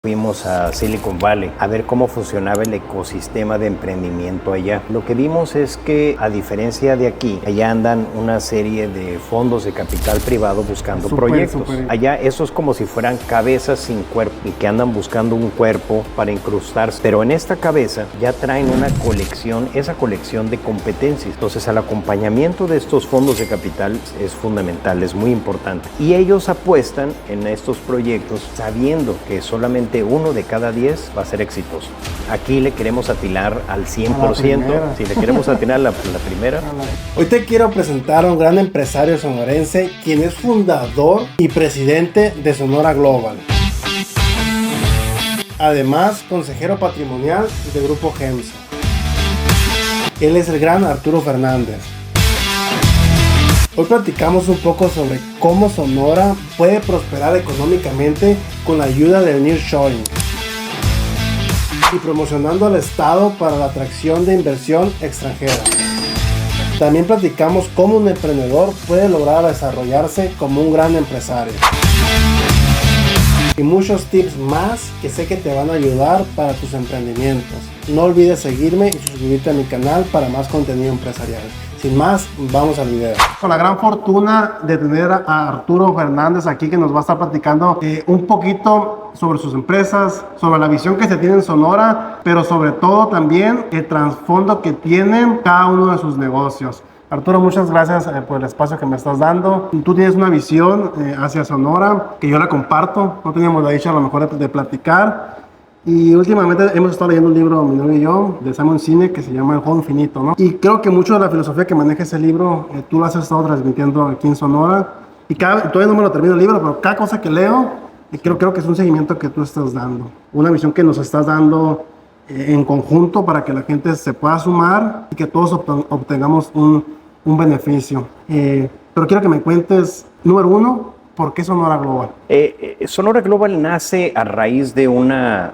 Fuimos a Silicon Valley a ver cómo funcionaba el ecosistema de emprendimiento allá. Lo que vimos es que, a diferencia de aquí, allá andan una serie de fondos de capital privado buscando proyectos. Allá eso es como si fueran cabezas sin cuerpo y que andan buscando un cuerpo para incrustarse. Pero en esta cabeza ya traen una colección, esa colección de competencias. Entonces, el acompañamiento de estos fondos de capital es fundamental, es muy importante. Y ellos apuestan en estos proyectos sabiendo que solamente uno de cada 10 va a ser exitoso. Aquí le queremos atinar al 100%. Si le queremos atinar la primera. Hoy te quiero presentar a un gran empresario sonorense, quien es fundador y presidente de Sonora Global. Además, consejero patrimonial de Grupo GEMSA. Él es el gran Arturo Fernández. Hoy platicamos un poco sobre cómo Sonora puede prosperar económicamente con la ayuda del nearshoring y promocionando al Estado para la atracción de inversión extranjera. También platicamos cómo un emprendedor puede lograr desarrollarse como un gran empresario. Y muchos tips más que sé que te van a ayudar para tus emprendimientos. No olvides seguirme y suscribirte a mi canal para más contenido empresarial. Sin más, vamos al video. Con la gran fortuna de tener a Arturo Fernández aquí, que nos va a estar platicando un poquito sobre sus empresas, sobre la visión que se tiene en Sonora, pero sobre todo también el trasfondo que tienen cada uno de sus negocios. Arturo, muchas gracias por el espacio que me estás dando. Tú tienes una visión hacia Sonora que yo la comparto. No teníamos la dicha a lo mejor de platicar. Y últimamente hemos estado leyendo un libro, mi novio y yo, de Simon Sinek, que se llama El Juego Infinito, ¿no? Y creo que mucho de la filosofía que maneja ese libro, tú lo has estado transmitiendo aquí en Sonora. Y todavía no me lo termino el libro, pero cada cosa que leo, creo que es un seguimiento que tú estás dando. Una visión que nos estás dando en conjunto para que la gente se pueda sumar y que todos obtengamos un beneficio. Pero quiero que me cuentes, número uno, ¿por qué Sonora Global? Sonora Global nace a raíz de una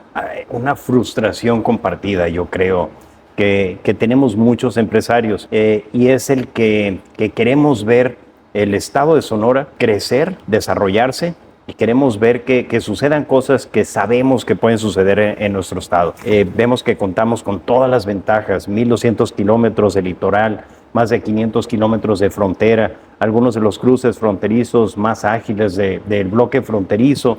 frustración compartida, yo creo, que tenemos muchos empresarios, y es el que queremos ver el estado de Sonora crecer, desarrollarse, y queremos ver que sucedan cosas que sabemos que pueden suceder en nuestro estado. Vemos que contamos con todas las ventajas, 1,200 kilómetros de litoral, más de 500 kilómetros de frontera, algunos de los cruces fronterizos más ágiles del bloque fronterizo,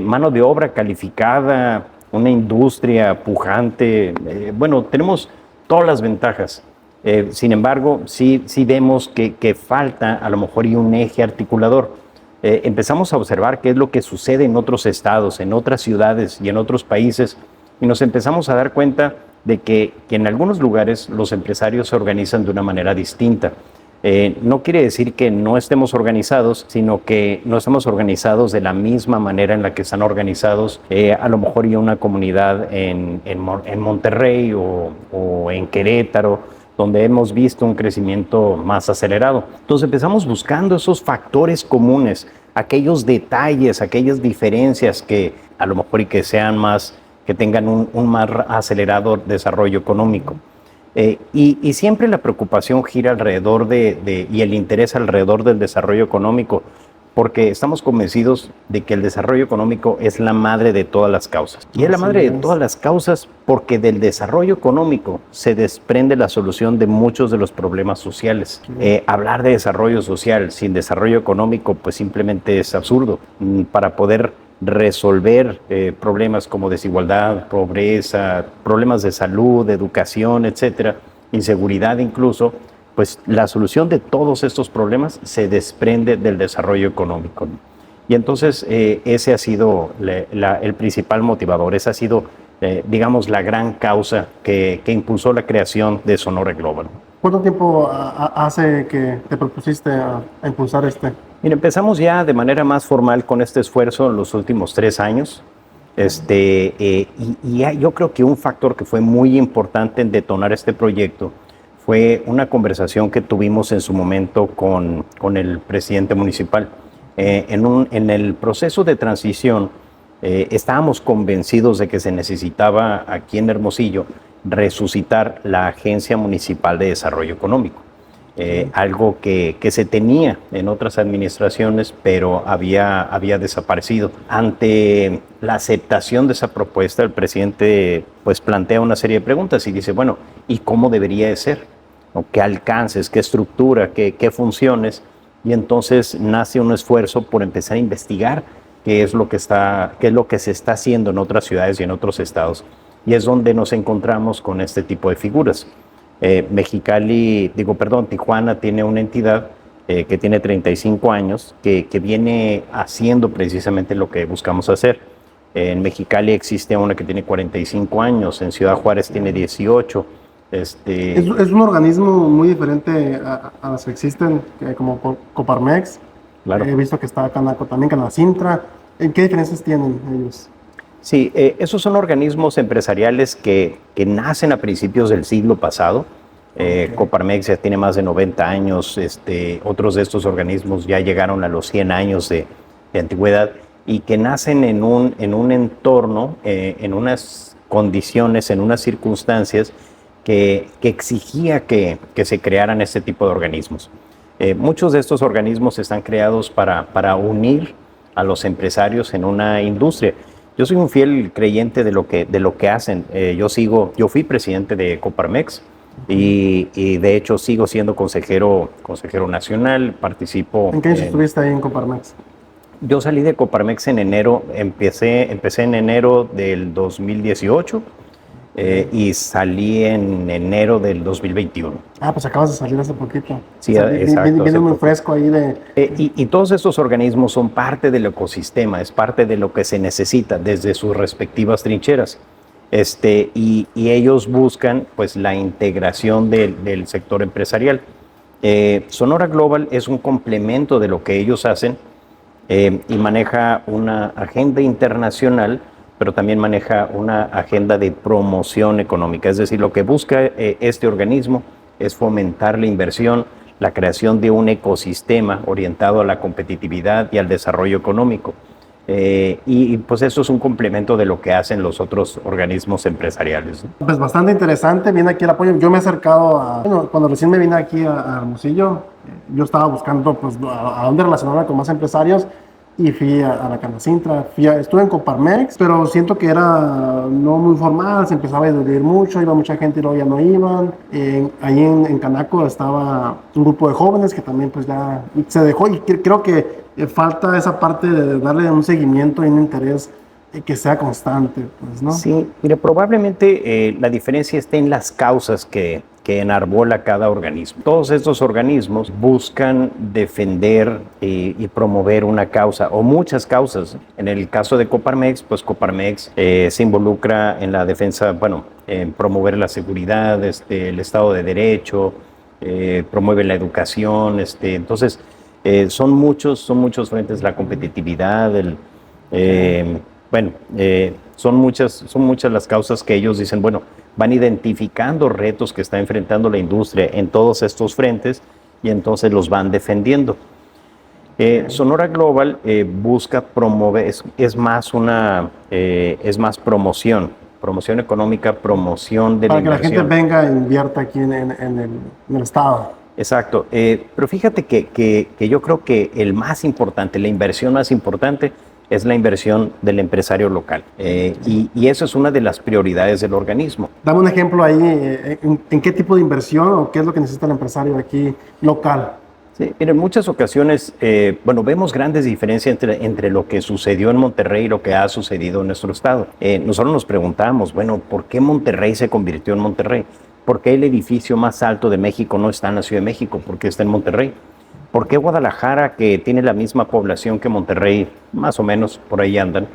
mano de obra calificada, una industria pujante. Bueno, tenemos todas las ventajas. Sin embargo, sí vemos que falta a lo mejor y un eje articulador. Empezamos a observar qué es lo que sucede en otros estados, en otras ciudades y en otros países, y nos empezamos a dar cuenta de que en algunos lugares los empresarios se organizan de una manera distinta. No quiere decir que no estemos organizados, sino que no estamos organizados de la misma manera en la que están organizados a lo mejor y una comunidad en Monterrey o en Querétaro, donde hemos visto un crecimiento más acelerado. Entonces empezamos buscando esos factores comunes, aquellos detalles, aquellas diferencias que a lo mejor y que sean más, que tengan un más acelerado desarrollo económico. Y siempre la preocupación gira alrededor y el interés alrededor del desarrollo económico, porque estamos convencidos de que el desarrollo económico es la madre de todas las causas. Y es la madre de todas las causas porque del desarrollo económico se desprende la solución de muchos de los problemas sociales. Hablar de desarrollo social sin desarrollo económico pues simplemente es absurdo. Para poder resolver problemas como desigualdad, pobreza, problemas de salud, de educación, etcétera, inseguridad incluso, pues la solución de todos estos problemas se desprende del desarrollo económico. Y entonces ese ha sido el principal motivador, esa ha sido, digamos, la gran causa que impulsó la creación de Sonora Global. ¿Cuánto tiempo hace que te propusiste a impulsar este? Mira, empezamos ya de manera más formal con este esfuerzo en los últimos 3 años. Yo creo que un factor que fue muy importante en detonar este proyecto fue una conversación que tuvimos en su momento con el presidente municipal. En el proceso de transición estábamos convencidos de que se necesitaba aquí en Hermosillo resucitar la Agencia Municipal de Desarrollo Económico. algo que se tenía en otras administraciones, pero había desaparecido. Ante la aceptación de esa propuesta, el presidente pues plantea una serie de preguntas y dice, bueno, ¿y cómo debería de ser? ¿O qué alcances, qué estructura, qué funciones? Y entonces nace un esfuerzo por empezar a investigar qué es lo que se está haciendo en otras ciudades y en otros estados. Y es donde nos encontramos con este tipo de figuras. Tijuana tiene una entidad que tiene 35 años, que viene haciendo precisamente lo que buscamos hacer. En Mexicali existe una que tiene 45 años, en Ciudad Juárez tiene 18. Es un organismo muy diferente a los que existen, como Coparmex. Claro. He visto que está Canaco también, Canacintra. ¿Qué diferencias tienen ellos? Sí, esos son organismos empresariales que nacen a principios del siglo pasado. Okay. Coparmex ya tiene más de 90 años, otros de estos organismos ya llegaron a los 100 años de antigüedad y que nacen en un entorno, en unas condiciones, en unas circunstancias que exigía que se crearan este tipo de organismos. Muchos de estos organismos están creados para unir a los empresarios en una industria. Yo soy un fiel creyente de lo que hacen. Yo fui presidente de Coparmex y de hecho sigo siendo consejero nacional, participo. ¿En qué años estuviste ahí en Coparmex? Yo salí de Coparmex en enero, empecé en enero del 2018 y salí en enero del 2021. Ah, pues acabas de salir hace poquito. Sí, exacto. Viene muy fresco ahí de... Y todos estos organismos son parte del ecosistema, es parte de lo que se necesita desde sus respectivas trincheras. Y ellos buscan pues la integración del sector empresarial. Sonora Global es un complemento de lo que ellos hacen y maneja una agenda internacional, pero también maneja una agenda de promoción económica. Es decir, lo que busca este organismo es fomentar la inversión, la creación de un ecosistema orientado a la competitividad y al desarrollo económico. Y pues eso es un complemento de lo que hacen los otros organismos empresariales, ¿no? Pues bastante interesante, viene aquí el apoyo. Yo me he acercado cuando recién me vine aquí a Hermosillo, yo estaba buscando pues a dónde relacionarme con más empresarios y fui a la Canacintra, estuve en Coparmex, pero siento que era no muy formal, se empezaba a dividir mucho, iba mucha gente y luego ya no iban. Ahí en Canaco estaba un grupo de jóvenes que también pues ya se dejó y creo que falta esa parte de darle un seguimiento y un interés que sea constante, pues, ¿no? Sí, mire, probablemente la diferencia esté en las causas que enarbola cada organismo. Todos estos organismos buscan defender y promover una causa o muchas causas. En el caso de Coparmex, pues Coparmex se involucra en la defensa, en promover la seguridad, el Estado de Derecho, promueve la educación, entonces son muchos frentes, la competitividad, son muchas las causas que ellos dicen, van identificando retos que está enfrentando la industria en todos estos frentes y entonces los van defendiendo. Sonora Global busca promover, es más promoción económica, promoción de la inversión. Para que la gente venga e invierta aquí en el estado. Exacto, pero fíjate que yo creo que la inversión más importante es la inversión del empresario local. Y eso es una de las prioridades del organismo. Dame un ejemplo ahí, ¿en qué tipo de inversión o qué es lo que necesita el empresario aquí local? Sí, en muchas ocasiones, vemos grandes diferencias entre lo que sucedió en Monterrey y lo que ha sucedido en nuestro estado. Nosotros nos preguntamos, ¿por qué Monterrey se convirtió en Monterrey? ¿Por qué el edificio más alto de México no está en la Ciudad de México? ¿Por qué está en Monterrey? ¿Por qué Guadalajara, que tiene la misma población que Monterrey, más o menos por ahí andan,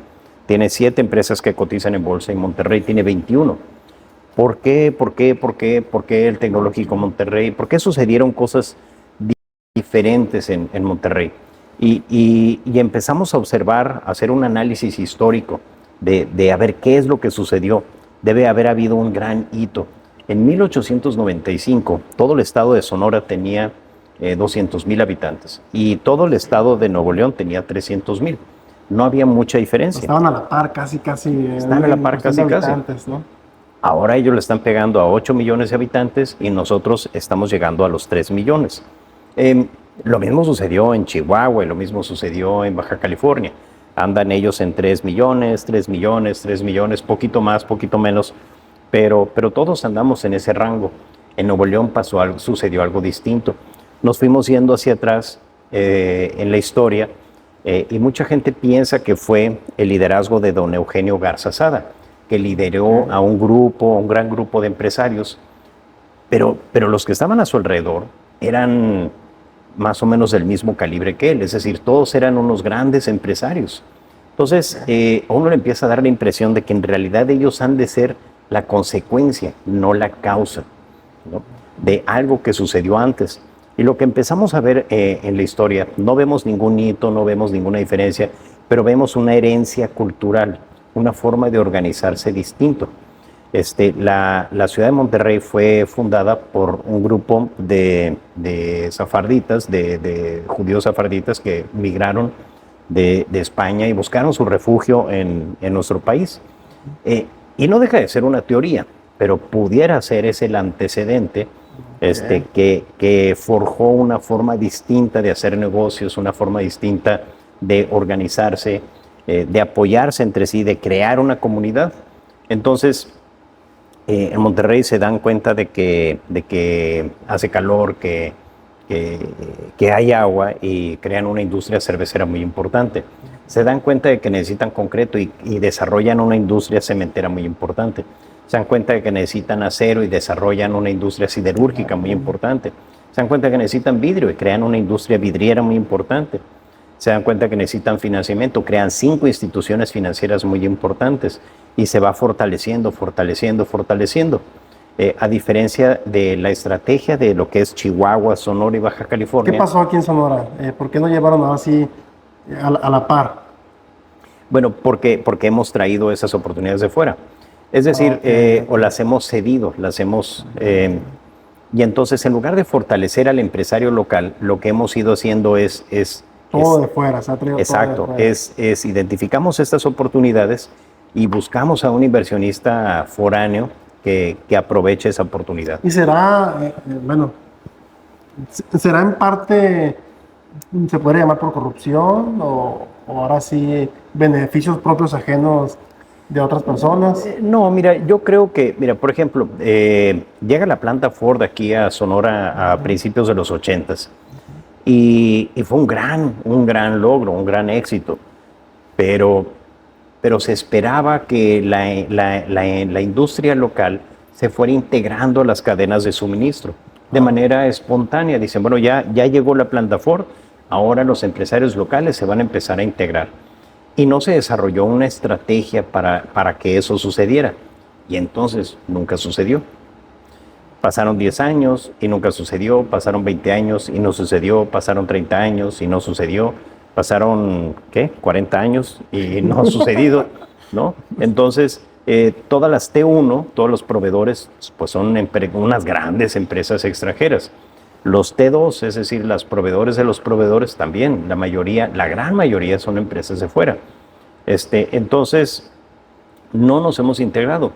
tiene 7 empresas que cotizan en bolsa y Monterrey tiene 21? ¿Por qué el Tecnológico Monterrey? ¿Por qué sucedieron cosas diferentes en Monterrey? Y empezamos a observar, a hacer un análisis histórico de a ver qué es lo que sucedió. Debe haber habido un gran hito. En 1895, todo el estado de Sonora tenía 200,000 habitantes y todo el estado de Nuevo León tenía 300,000. No había mucha diferencia. Estaban a la par casi. Estaban a la par casi. Habitantes, ¿no? Ahora ellos le están pegando a 8 millones de habitantes y nosotros estamos llegando a los 3 millones. Lo mismo sucedió en Chihuahua y lo mismo sucedió en Baja California. Andan ellos en 3 millones, 3 millones, 3 millones, poquito más, poquito menos, pero todos andamos en ese rango. En Nuevo León sucedió algo distinto. Nos fuimos yendo hacia atrás en la historia y mucha gente piensa que fue el liderazgo de don Eugenio Garza Sada, que lideró a un gran grupo de empresarios, pero los que estaban a su alrededor eran más o menos del mismo calibre que él, es decir, todos eran unos grandes empresarios. Entonces, a uno le empieza a dar la impresión de que en realidad ellos han de ser la consecuencia, no la causa, ¿no?, de algo que sucedió antes. Y lo que empezamos a ver en la historia, no vemos ningún hito, no vemos ninguna diferencia, pero vemos una herencia cultural, una forma de organizarse distinto. La ciudad de Monterrey fue fundada por un grupo de safarditas, de judíos safarditas que migraron de España y buscaron su refugio en nuestro país. Y no deja de ser una teoría, pero pudiera ser ese el antecedente que forjó una forma distinta de hacer negocios, una forma distinta de organizarse, de apoyarse entre sí, de crear una comunidad. Entonces, en Monterrey se dan cuenta de que hace calor, que hay agua y crean una industria cervecera muy importante. Se dan cuenta de que necesitan concreto y desarrollan una industria cementera muy importante. Se dan cuenta de que necesitan acero y desarrollan una industria siderúrgica muy importante. Se dan cuenta de que necesitan vidrio y crean una industria vidriera muy importante. Se dan cuenta que necesitan financiamiento, crean 5 instituciones financieras muy importantes y se va fortaleciendo. A diferencia de la estrategia de lo que es Chihuahua, Sonora y Baja California. ¿Qué pasó aquí en Sonora? ¿Por qué no llevaron nada así a la par? Bueno, porque hemos traído esas oportunidades de fuera. Es decir, o las hemos cedido, y entonces en lugar de fortalecer al empresario local, lo que hemos ido haciendo es todo de fuera, se ha traído. Exacto, todo de fuera. Identificamos estas oportunidades y buscamos a un inversionista foráneo que aproveche esa oportunidad. Y será, será en parte, se podría llamar por corrupción o ahora sí beneficios propios ajenos de otras personas. No, mira, yo creo que, por ejemplo, llega la planta Ford aquí a Sonora a principios de los 80s. Y fue un gran logro, un gran éxito, pero se esperaba que la industria local se fuera integrando a las cadenas de suministro de manera espontánea. Dicen, bueno, ya llegó la planta Ford, ahora los empresarios locales se van a empezar a integrar. Y no se desarrolló una estrategia para que eso sucediera. Y entonces nunca sucedió. Pasaron 10 años y nunca sucedió, pasaron 20 años y no sucedió, pasaron 30 años y no sucedió, pasaron, 40 años y no ha sucedido, ¿no? Entonces, todas las T1, todos los proveedores, pues son unas grandes empresas extranjeras. Los T2, es decir, los proveedores de los proveedores también, la gran mayoría son empresas de fuera. Entonces, no nos hemos integrado.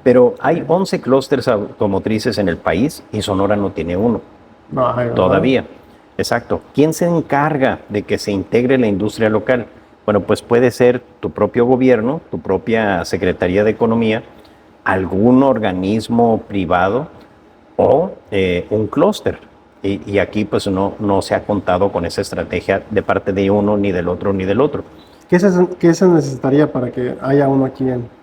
Pero hay 11 clústeres automotrices en el país y Sonora no tiene uno. Todavía. Exacto. ¿Quién se encarga de que se integre la industria local? Bueno, pues puede ser tu propio gobierno, tu propia Secretaría de Economía, algún organismo privado o un clúster. Y aquí pues no se ha contado con esa estrategia de parte de uno, ni del otro, ni del otro. ¿Qué se necesitaría para que haya uno aquí en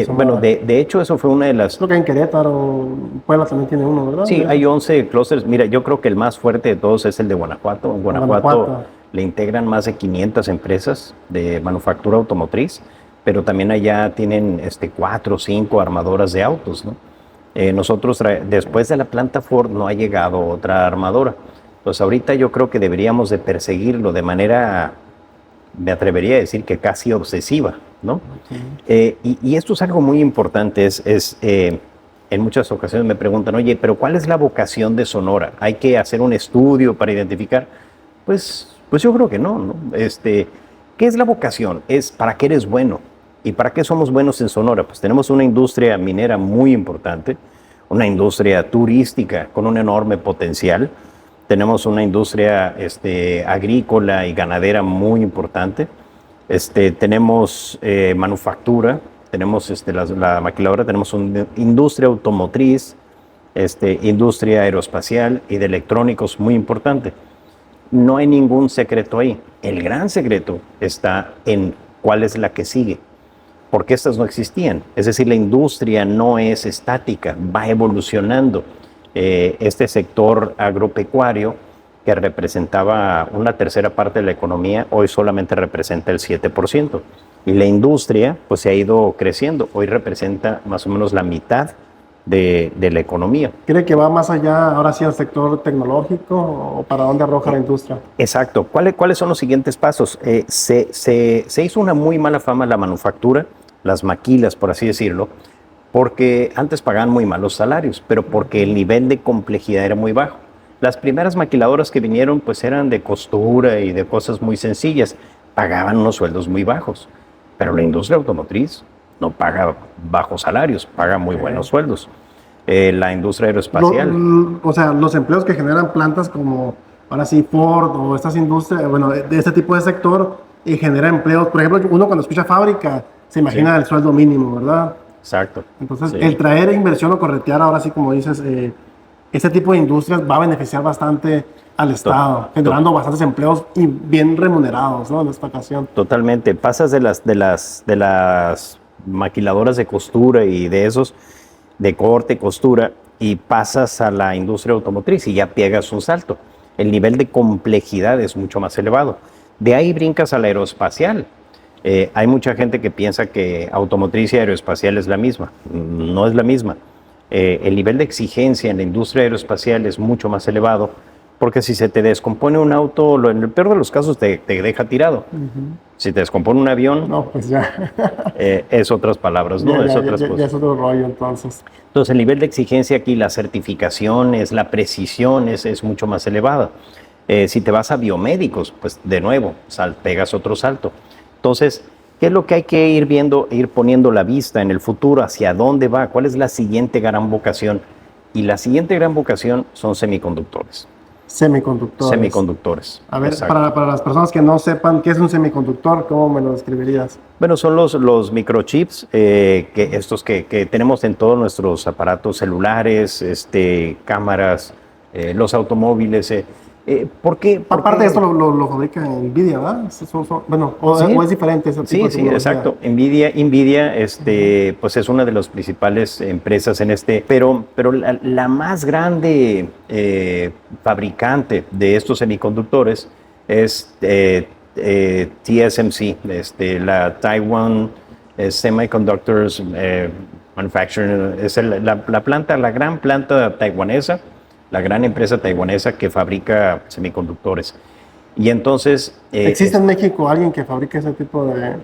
bueno, de hecho, eso fue una de las... Creo que en Querétaro, Puebla también tiene uno, ¿verdad? Sí, hay 11 clústeres. Mira, yo creo que el más fuerte de todos es el de Guanajuato. En Guanajuato le integran más de 500 empresas de manufactura automotriz, pero también allá tienen 4 o 5 armadoras de autos, ¿no? Nosotros, después de la planta Ford, no ha llegado otra armadora. Entonces, ahorita yo creo que deberíamos de perseguirlo de manera, me atrevería a decir que casi obsesiva, ¿no? Okay. Y esto es algo muy importante. En muchas ocasiones me preguntan, oye, pero ¿cuál es la vocación de Sonora? ¿Hay que hacer un estudio para identificar? Pues yo creo que no, ¿no? ¿Qué es la vocación? Es para qué eres bueno. ¿Y para qué somos buenos en Sonora? Pues tenemos una industria minera muy importante, una industria turística con un enorme potencial, tenemos una industria agrícola y ganadera muy importante, tenemos manufactura, tenemos la maquiladora, tenemos una industria automotriz, industria aeroespacial y de electrónicos muy importante. No hay ningún secreto ahí. El gran secreto está en cuál es la que sigue, porque estas no existían. Es decir, la industria no es estática, va evolucionando. Este sector agropecuario, que representaba una tercera parte de la economía, hoy solamente representa el 7%. Y la industria pues se ha ido creciendo. Hoy representa más o menos la mitad de la economía. ¿Cree que va más allá ahora sí al sector tecnológico o para dónde arroja la industria? Exacto. ¿Cuáles son los siguientes pasos? Se hizo una muy mala fama la manufactura, las maquilas, por así decirlo, porque antes pagaban muy malos salarios, pero porque el nivel de complejidad era muy bajo. Las primeras maquiladoras que vinieron pues eran de costura y de cosas muy sencillas, pagaban unos sueldos muy bajos, pero la industria automotriz no paga bajos salarios, paga muy buenos sueldos. La industria aeroespacial. O sea, los empleos que generan plantas como ahora sí Ford o estas industrias, bueno, de este tipo de sector, y genera empleos. Por ejemplo, uno cuando escucha fábrica se imagina el sueldo mínimo, ¿verdad? Exacto. Entonces, el traer inversión o corretear, ahora sí, como dices, este tipo de industrias va a beneficiar bastante al Estado, generando bastantes empleos y bien remunerados, ¿no? En esta ocasión. Totalmente. Pasas de las maquiladoras de costura y de esos de corte, costura, y pasas a la industria automotriz y ya pegas un salto. El nivel de complejidad es mucho más elevado. De ahí brincas a la aeroespacial. Hay mucha gente que piensa que automotriz y aeroespacial es la misma. No es la misma. El nivel de exigencia en la industria aeroespacial es mucho más elevado, porque si se te descompone un auto, en el peor de los casos te deja tirado. Si te descompone un avión, no, pues ya. Es otras palabras, ¿no? Es otras cosas. Ya es otro rollo, entonces. Entonces, el nivel de exigencia aquí, las certificaciones, la precisión es mucho más elevada. Si te vas a biomédicos, pues de nuevo, pegas otro salto. Entonces, ¿qué es lo que hay que ir viendo, ir poniendo la vista en el futuro? ¿Hacia dónde va? ¿Cuál es la siguiente gran vocación? Y la siguiente gran vocación son semiconductores. Semiconductores. A ver, para las personas que no sepan qué es un semiconductor, ¿cómo me lo describirías? Bueno, son los microchips, que tenemos en todos nuestros aparatos celulares, cámaras, los automóviles. ¿Por qué? Aparte de esto lo fabrica Nvidia, ¿verdad? Bueno, o es diferente ese tipo de tecnología. Sí, exacto. Nvidia pues es una de las principales empresas en pero la más grande fabricante de estos semiconductores es TSMC, la Taiwan Semiconductors Manufacturing, es la gran planta taiwanesa, la gran empresa taiwanesa que fabrica semiconductores. Y entonces... ¿Existe en México alguien que fabrique ese tipo de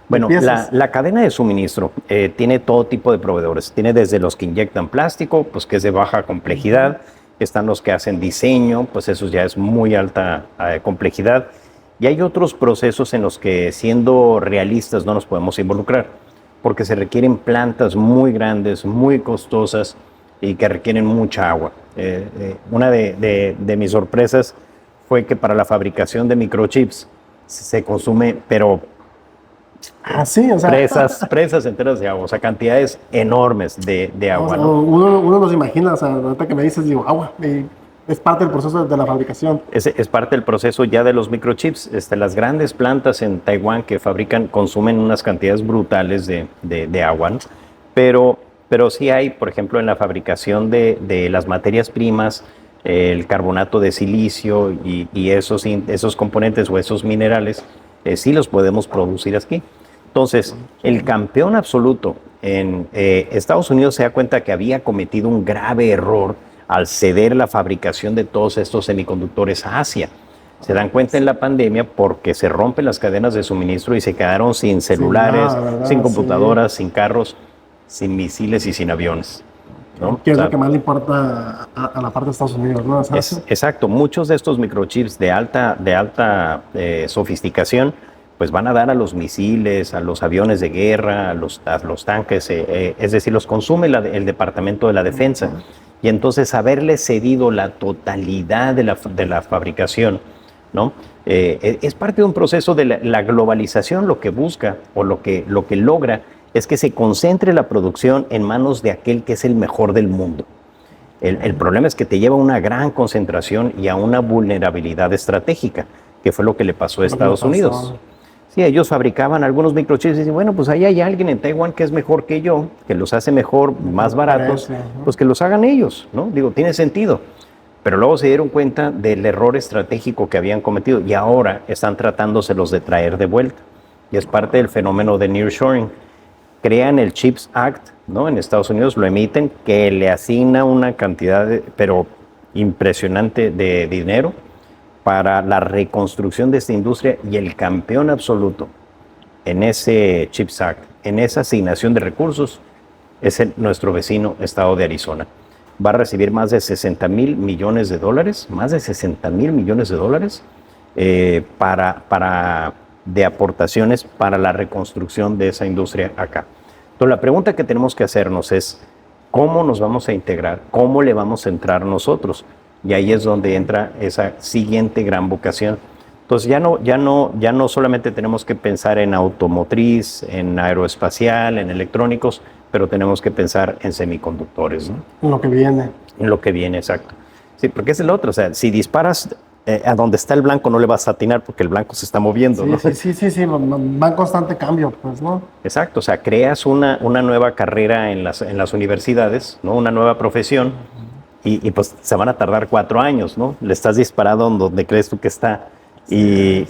bueno, piezas? la cadena de suministro tiene todo tipo de proveedores. Tiene desde los que inyectan plástico, pues que es de baja complejidad. Están los que hacen diseño, pues eso ya es muy alta complejidad. Y hay otros procesos en los que, siendo realistas, no nos podemos involucrar, porque se requieren plantas muy grandes, muy costosas y que requieren mucha agua. Una de mis sorpresas fue que para la fabricación de microchips se consume, pero sí, o sea, presas enteras de agua, o sea, cantidades enormes de agua. O sea, ¿no? uno nos imagina, o sea, ahorita que me dices, digo, agua, es parte del proceso de la fabricación. Es parte del proceso ya de los microchips. Las grandes plantas en Taiwán que fabrican consumen unas cantidades brutales de agua, ¿no? Pero sí hay, por ejemplo, en la fabricación de las materias primas, el carbonato de silicio y esos componentes o esos minerales, sí los podemos producir aquí. Entonces, el campeón absoluto en Estados Unidos se da cuenta que había cometido un grave error al ceder la fabricación de todos estos semiconductores a Asia. Se dan cuenta en la pandemia porque se rompen las cadenas de suministro y se quedaron sin celulares, sin computadoras, sin carros, sin misiles y sin aviones, ¿no? Que es lo que más le importa a la parte de Estados Unidos, ¿no? Exacto. Muchos de estos microchips de alta sofisticación pues van a dar a los misiles, a los aviones de guerra, a los tanques, es decir, los consume el Departamento de la Defensa. Y entonces haberle cedido la totalidad de la fabricación, ¿no? Es parte de un proceso de la globalización. Lo que busca o lo que logra es que se concentre la producción en manos de aquel que es el mejor del mundo. El problema es que te lleva a una gran concentración y a una vulnerabilidad estratégica, que fue lo que le pasó a Estados Unidos. Sí, ellos fabricaban algunos microchips y dicen, bueno, pues ahí hay alguien en Taiwán que es mejor que yo, que los hace mejor, más baratos, pues que los hagan ellos, ¿no? Digo, tiene sentido. Pero luego se dieron cuenta del error estratégico que habían cometido y ahora están tratándoselos de traer de vuelta. Y es parte del fenómeno de nearshoring. Crean el CHIPS Act, ¿no? En Estados Unidos lo emiten, que le asigna una cantidad, pero impresionante de dinero para la reconstrucción de esta industria, y el campeón absoluto en ese CHIPS Act, en esa asignación de recursos, es nuestro vecino estado de Arizona. Va a recibir más de $60 mil millones, más de $60 mil millones de aportaciones para la reconstrucción de esa industria acá. Entonces, la pregunta que tenemos que hacernos es, ¿cómo nos vamos a integrar? ¿Cómo le vamos a entrar nosotros? Y ahí es donde entra esa siguiente gran vocación. Entonces ya no solamente tenemos que pensar en automotriz, en aeroespacial, en electrónicos, pero tenemos que pensar en semiconductores, ¿no? En lo que viene. En lo que viene, exacto. Sí, porque es el otro, o sea, si disparas a donde está el blanco no le vas a atinar porque el blanco se está moviendo, sí, ¿no? Sí, va en constante cambio, pues, ¿no? Exacto, o sea, creas una nueva carrera en las universidades, ¿no? Una nueva profesión. Y pues se van a tardar 4 años, ¿no? Le estás disparando donde crees tú que está. Y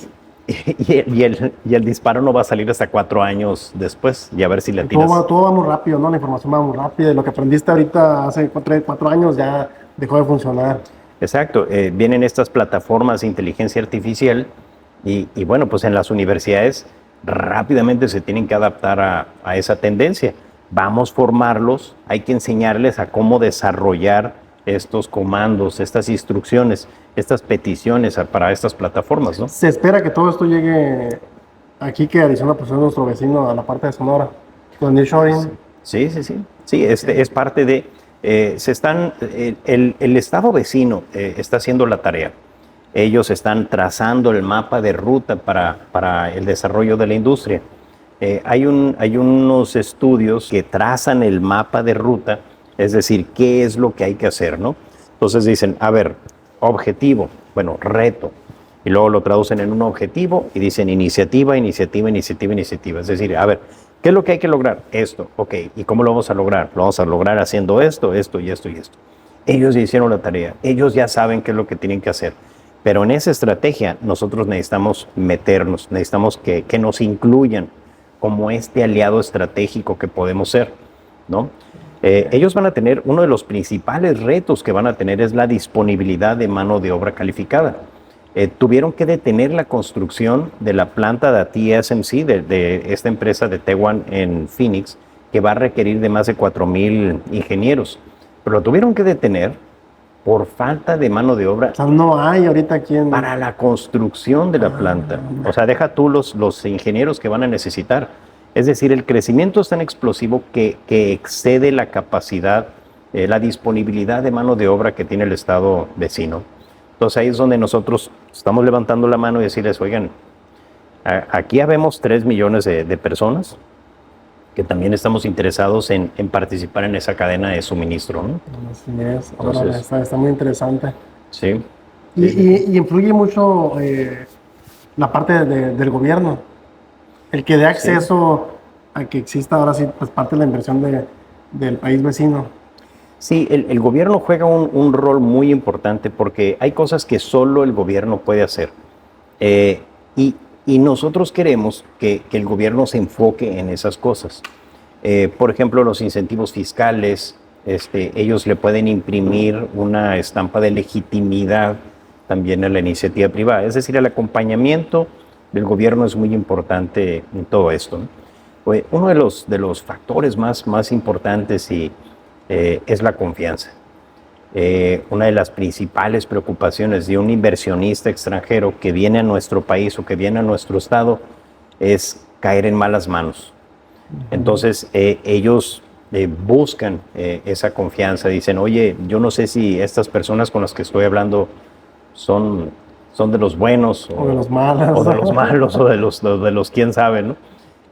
el disparo no va a salir hasta 4 años después. Y a ver si le atinas. Todo va muy rápido, ¿no? La información va muy rápido. Y lo que aprendiste ahorita hace 4 años ya dejó de funcionar. Exacto. Vienen estas plataformas de inteligencia artificial y bueno, pues en las universidades rápidamente se tienen que adaptar a esa tendencia. Vamos a formarlos, hay que enseñarles a cómo desarrollar estos comandos, estas instrucciones, estas peticiones para estas plataformas, ¿no? Se espera que todo esto llegue aquí, que Arizona pues es nuestro vecino a la parte de Sonora, con nearshoring. Sí, es parte de... el estado vecino está haciendo la tarea. Ellos están trazando el mapa de ruta para el desarrollo de la industria. Hay unos estudios que trazan el mapa de ruta, es decir, qué es lo que hay que hacer, ¿no? Entonces dicen, a ver, objetivo, bueno, reto, y luego lo traducen en un objetivo y dicen iniciativa. Es decir, a ver, ¿qué es lo que hay que lograr? Esto, ok, ¿y cómo lo vamos a lograr? Lo vamos a lograr haciendo esto. Ellos ya hicieron la tarea, ellos ya saben qué es lo que tienen que hacer, pero en esa estrategia nosotros necesitamos meternos, necesitamos que nos incluyan como este aliado estratégico que podemos ser, ¿no? Ellos van a tener, uno de los principales retos que van a tener es la disponibilidad de mano de obra calificada. Tuvieron que detener la construcción de la planta de TSMC, de esta empresa de Taiwán en Phoenix, que va a requerir de más de 4,000 ingenieros. Pero lo tuvieron que detener por falta de mano de obra. O sea, no hay ahorita quien... Para la construcción de la planta. O sea, deja tú los ingenieros que van a necesitar. Es decir, el crecimiento es tan explosivo que excede la capacidad, la disponibilidad de mano de obra que tiene el estado vecino. Entonces ahí es donde nosotros estamos levantando la mano y decirles, oigan, aquí habemos 3 millones de personas que también estamos interesados en participar en esa cadena de suministro, ¿no? Así es. Entonces, está muy interesante. Sí. Y influye mucho la parte del gobierno. El que dé acceso a que exista ahora sí pues parte de la inversión del país vecino. Sí, el gobierno juega un rol muy importante porque hay cosas que solo el gobierno puede hacer. Y nosotros queremos que el gobierno se enfoque en esas cosas. Por ejemplo, los incentivos fiscales, ellos le pueden imprimir una estampa de legitimidad también a la iniciativa privada. Es decir, el acompañamiento del gobierno es muy importante en todo esto, ¿no? Uno de los factores más importantes es la confianza. Una de las principales preocupaciones de un inversionista extranjero que viene a nuestro país o que viene a nuestro estado es caer en malas manos. Entonces, ellos buscan esa confianza, dicen, oye, yo no sé si estas personas con las que estoy hablando son de los buenos o de los malos, o de los malos o de los quién sabe, ¿no?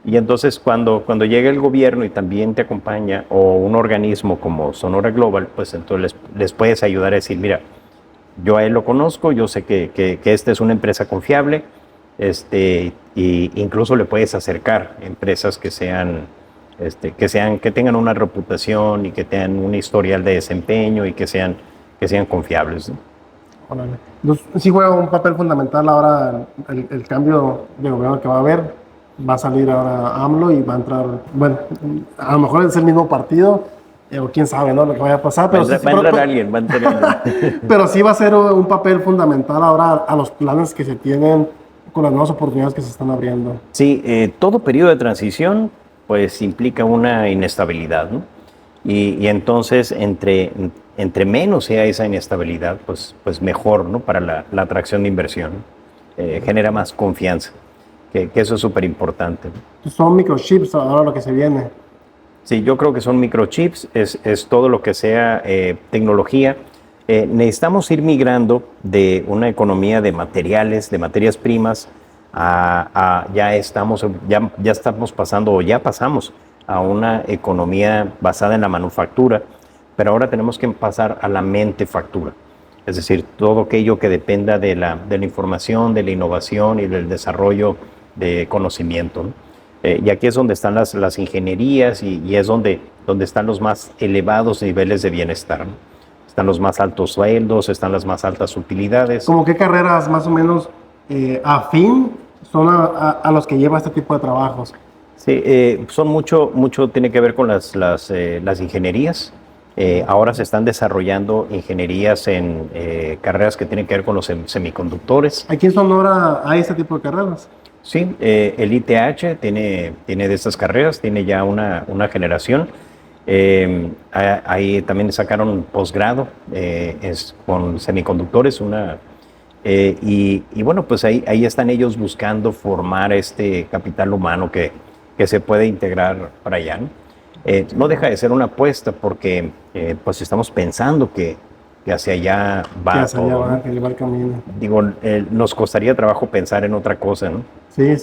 Y entonces cuando llega el gobierno y también te acompaña o un organismo como Sonora Global, pues entonces les puedes ayudar a decir, mira, yo a él lo conozco, yo sé que esta es una empresa confiable, y incluso le puedes acercar empresas que tengan una reputación y que tengan un historial de desempeño y que sean confiables, ¿no? Entonces, sí juega un papel fundamental ahora el cambio de gobierno que va a haber. Va a salir ahora AMLO y va a entrar, bueno, a lo mejor es el mismo partido, o quién sabe, ¿no? Lo que vaya a pasar. Pero va a entrar alguien. Pero sí va a ser un papel fundamental ahora a los planes que se tienen con las nuevas oportunidades que se están abriendo. Sí, todo periodo de transición pues implica una inestabilidad, ¿no? Y entonces entre menos sea esa inestabilidad, pues mejor, ¿no? Para la atracción de inversión, genera más confianza, que eso es súper importante, ¿no? Son microchips ahora lo que se viene. Sí, yo creo que son microchips, es todo lo que sea tecnología. Necesitamos ir migrando de una economía de materiales, de materias primas, ya estamos pasando o ya pasamos a una economía basada en la manufactura, pero ahora tenemos que pasar a la mentefactura, es decir, todo aquello que dependa de la información, de la innovación y del desarrollo de conocimiento, ¿no? Y aquí es donde están las ingenierías y es donde están los más elevados niveles de bienestar, ¿no? Están los más altos sueldos, están las más altas utilidades. ¿Cómo qué carreras más o menos afín son a los que lleva este tipo de trabajos? Sí, son mucho tiene que ver con las ingenierías. Ahora se están desarrollando ingenierías en carreras que tienen que ver con los semiconductores. ¿Aquí en Sonora hay este tipo de carreras? Sí, el ITH tiene de estas carreras, tiene ya una generación. Ahí también sacaron un posgrado con semiconductores, y bueno, pues ahí están ellos buscando formar este capital humano que se puede integrar para allá, ¿no? No deja de ser una apuesta porque pues estamos pensando que hacia allá va. Que hacia todo, allá va, ¿no? que lleva el camino. Digo, nos costaría trabajo pensar en otra cosa, ¿no? Sí.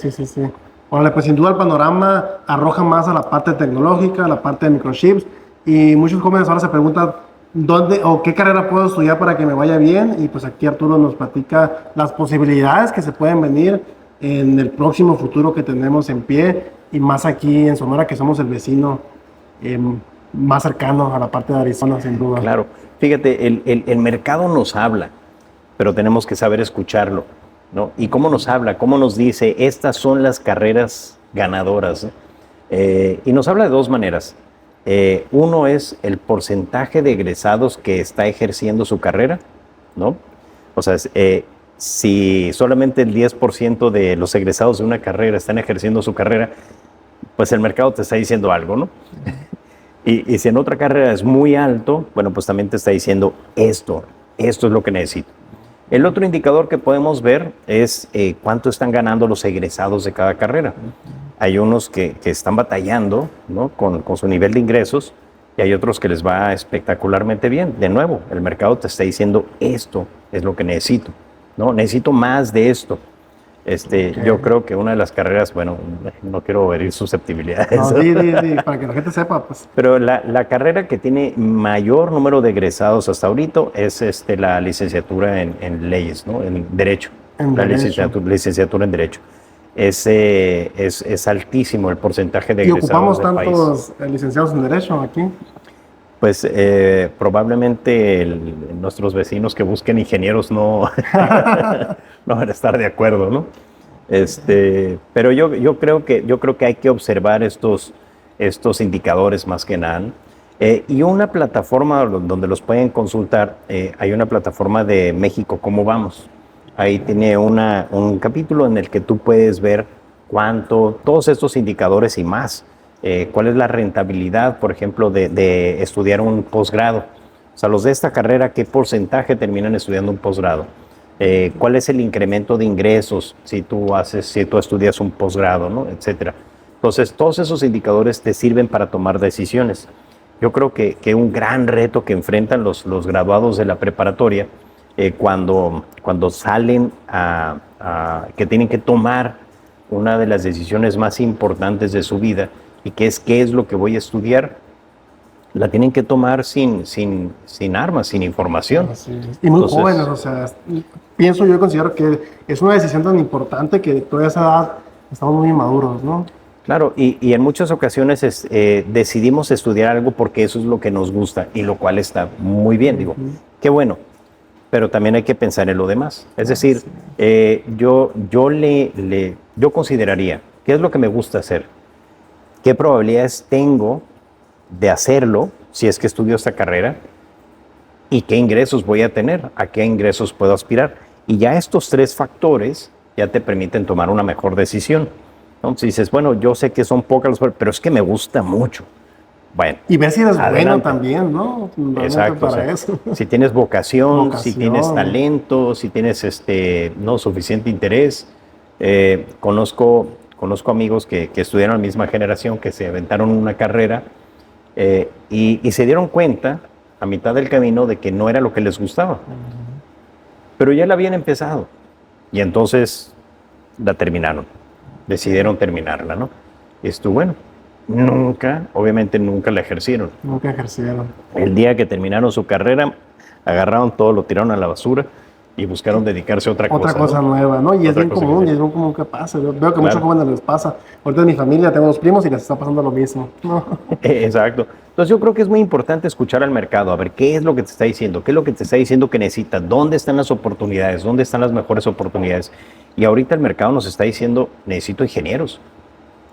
Órale, pues sin duda el panorama arroja más a la parte tecnológica, a la parte de microchips, y muchos jóvenes ahora se preguntan dónde o qué carrera puedo estudiar para que me vaya bien, y pues aquí Arturo nos platica las posibilidades que se pueden venir en el próximo futuro que tenemos en pie, y más aquí en Sonora, que somos el vecino más cercano a la parte de Arizona, sin duda. Claro, fíjate, el mercado nos habla, pero tenemos que saber escucharlo, ¿no? ¿Y cómo nos habla? ¿Cómo nos dice? Estas son las carreras ganadoras, ¿no? Y nos habla de dos maneras. Uno es el porcentaje de egresados que está ejerciendo su carrera, ¿no? O sea, si solamente el 10% de los egresados de una carrera están ejerciendo su carrera, pues el mercado te está diciendo algo, ¿no? Y si en otra carrera es muy alto, bueno, pues también te está diciendo esto es lo que necesito. El otro indicador que podemos ver es cuánto están ganando los egresados de cada carrera. Hay unos que están batallando, ¿no? con su nivel de ingresos, y hay otros que les va espectacularmente bien. De nuevo, el mercado te está diciendo esto es lo que necesito, ¿no? Necesito más de esto. Okay. Yo creo que una de las carreras, bueno, no quiero herir susceptibilidades. No, sí, para que la gente sepa, pues. Pero la carrera que tiene mayor número de egresados hasta ahorita es la licenciatura en leyes, ¿no? En Derecho. Licenciatura en Derecho. Es altísimo el porcentaje de egresados. ¿Y ocupamos tantos licenciados en Derecho aquí? Pues probablemente nuestros vecinos que busquen ingenieros no van a estar de acuerdo, ¿no? Pero yo creo que hay que observar estos indicadores más que nada. Y una plataforma donde los pueden consultar, hay una plataforma de México, ¿cómo vamos? Ahí tiene un capítulo en el que tú puedes ver todos estos indicadores y más. ¿Cuál es la rentabilidad, por ejemplo, de estudiar un posgrado? O sea, los de esta carrera, ¿qué porcentaje terminan estudiando un posgrado? ¿Cuál es el incremento de ingresos si tú estudias un posgrado, ¿no? Etcétera? Entonces, todos esos indicadores te sirven para tomar decisiones. Yo creo que un gran reto que enfrentan los graduados de la preparatoria cuando salen que tienen que tomar una de las decisiones más importantes de su vida, y que es qué es lo que voy a estudiar, la tienen que tomar sin armas, sin información. Así es. Y muy jóvenes, o sea, pienso yo, considero que es una decisión tan importante que toda esa edad estamos muy inmaduros, ¿no? Claro, y en muchas ocasiones decidimos estudiar algo porque eso es lo que nos gusta, y lo cual está muy bien, digo, qué bueno, pero también hay que pensar en lo demás. Es decir, yo consideraría, ¿qué es lo que me gusta hacer? ¿Qué probabilidades tengo de hacerlo si es que estudio esta carrera? ¿Y qué ingresos voy a tener? ¿A qué ingresos puedo aspirar? Y ya estos 3 factores ya te permiten tomar una mejor decisión, ¿no? Si dices, bueno, yo sé que son pocas, pero es que me gusta mucho. Bueno, y ver si eres bueno también, ¿no? Exacto. Para eso. Si tienes vocación, si tienes talento, si tienes no suficiente interés. Conozco amigos que estudiaron la misma generación, que se aventaron una carrera y se dieron cuenta a mitad del camino de que no era lo que les gustaba. Pero ya la habían empezado y entonces la terminaron. Decidieron terminarla, ¿no? Y estuvo bueno. Obviamente nunca la ejercieron. Nunca ejercieron. El día que terminaron su carrera, agarraron todo, lo tiraron a la basura y buscaron dedicarse a otra cosa. Otra cosa nueva, ¿no? Y es bien común, y es bien común que pasa. Yo veo que a muchos jóvenes les pasa. Ahorita en mi familia tengo 2 primos y les está pasando lo mismo, ¿no? Exacto. Entonces yo creo que es muy importante escuchar al mercado, a ver qué es lo que te está diciendo, qué es lo que te está diciendo que necesitas, dónde están las oportunidades, dónde están las mejores oportunidades. Y ahorita el mercado nos está diciendo, necesito ingenieros,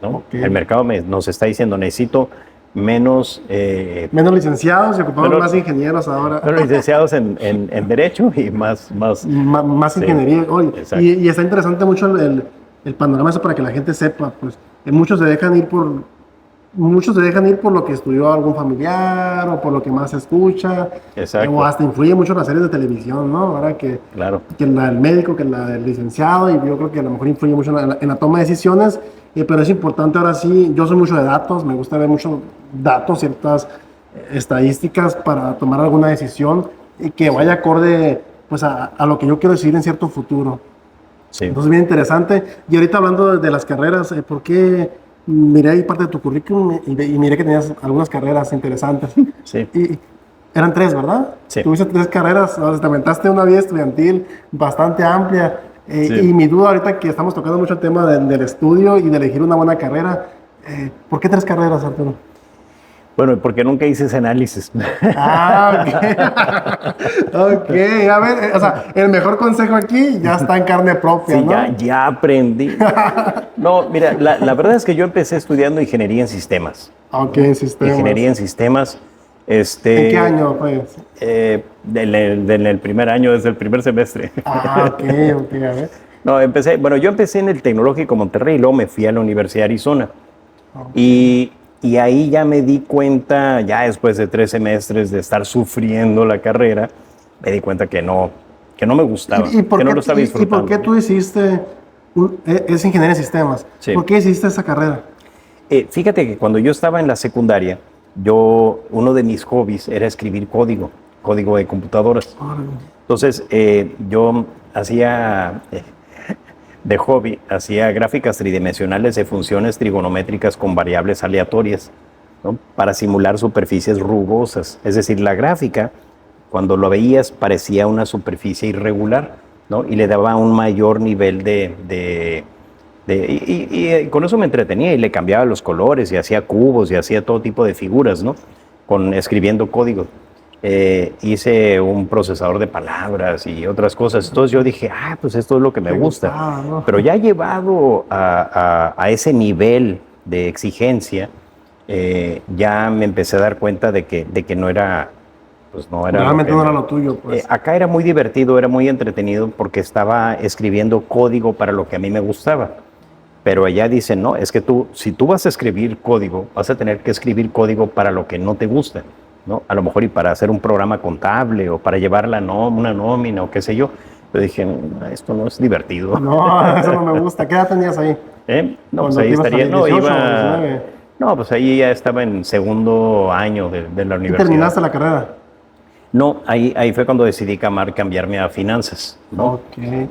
¿no? Okay. El mercado nos está diciendo, necesito menos licenciados y ocupamos más ingenieros ahora. Menos licenciados en Derecho y más ingeniería. Oye, y está interesante mucho el panorama, eso para que la gente sepa, pues muchos se dejan ir por lo que estudió algún familiar o por lo que más se escucha. Exacto. O hasta influye mucho las series de televisión, ¿no? Ahora que la del médico, que la del licenciado, y yo creo que a lo mejor influye mucho en la toma de decisiones, pero es importante ahora sí. Yo soy mucho de datos, me gusta ver muchos datos, ciertas estadísticas para tomar alguna decisión y que vaya acorde pues a lo que yo quiero decidir en cierto futuro. Sí. Entonces, bien interesante. Y ahorita hablando de las carreras, ¿por qué? Miré ahí parte de tu currículum y miré que tenías algunas carreras interesantes. Sí. Y eran 3, ¿verdad? Sí. Tuviste 3 carreras, o sea, te aventaste una vida estudiantil bastante amplia. Sí. Y mi duda ahorita que estamos tocando mucho el tema del estudio y de elegir una buena carrera, ¿por qué 3 carreras, Arturo? Bueno, porque nunca hice ese análisis. Ah, ok. Ok, a ver, o sea, el mejor consejo aquí ya está en carne propia, sí, ¿no? ya aprendí. No, mira, la verdad es que yo empecé estudiando ingeniería en sistemas. Ok, en sistemas. Ingeniería en sistemas. ¿En qué año fue? En el primer año, desde el primer semestre. Ah, ok, a ver. No, yo empecé en el Tecnológico Monterrey y luego me fui a la Universidad de Arizona. Okay. Y ahí ya me di cuenta, ya después de 3 semestres de estar sufriendo la carrera, me di cuenta que no me gustaba, que no lo estaba disfrutando. ¿Y por qué tú hiciste es ingeniería en sistemas? Sí. ¿Por qué hiciste esa carrera? Fíjate que cuando yo estaba en la secundaria, uno de mis hobbies era escribir código de computadoras. Entonces, yo hacía... de hobby, hacía gráficas tridimensionales de funciones trigonométricas con variables aleatorias, ¿no? Para simular superficies rugosas. Es decir, la gráfica, cuando lo veías, parecía una superficie irregular, ¿no? Y le daba un mayor nivel y con eso me entretenía y le cambiaba los colores y hacía cubos y hacía todo tipo de figuras, ¿no? Escribiendo código. Hice un procesador de palabras y otras cosas. Entonces yo dije, pues esto es lo que me gusta. ¿No? Pero ya llevado a ese nivel de exigencia, ya me empecé a dar cuenta de que no era... Pues no era realmente no era lo tuyo. Pues. Acá era muy divertido, era muy entretenido porque estaba escribiendo código para lo que a mí me gustaba. Pero allá dicen, no, es que si tú vas a escribir código, vas a tener que escribir código para lo que no te gusta, ¿no? A lo mejor y para hacer un programa contable o para llevar una nómina o qué sé yo. Yo dije, esto no es divertido. No, eso no me gusta. ¿Qué edad tenías ahí? No, pues Cuando ahí te ibas a estaría, no, 18 o iba, 19. no, pues ahí ya estaba en segundo año de la ¿Y universidad. terminaste la carrera? No, ahí fue cuando decidí cambiarme a finanzas, ¿no? Ok.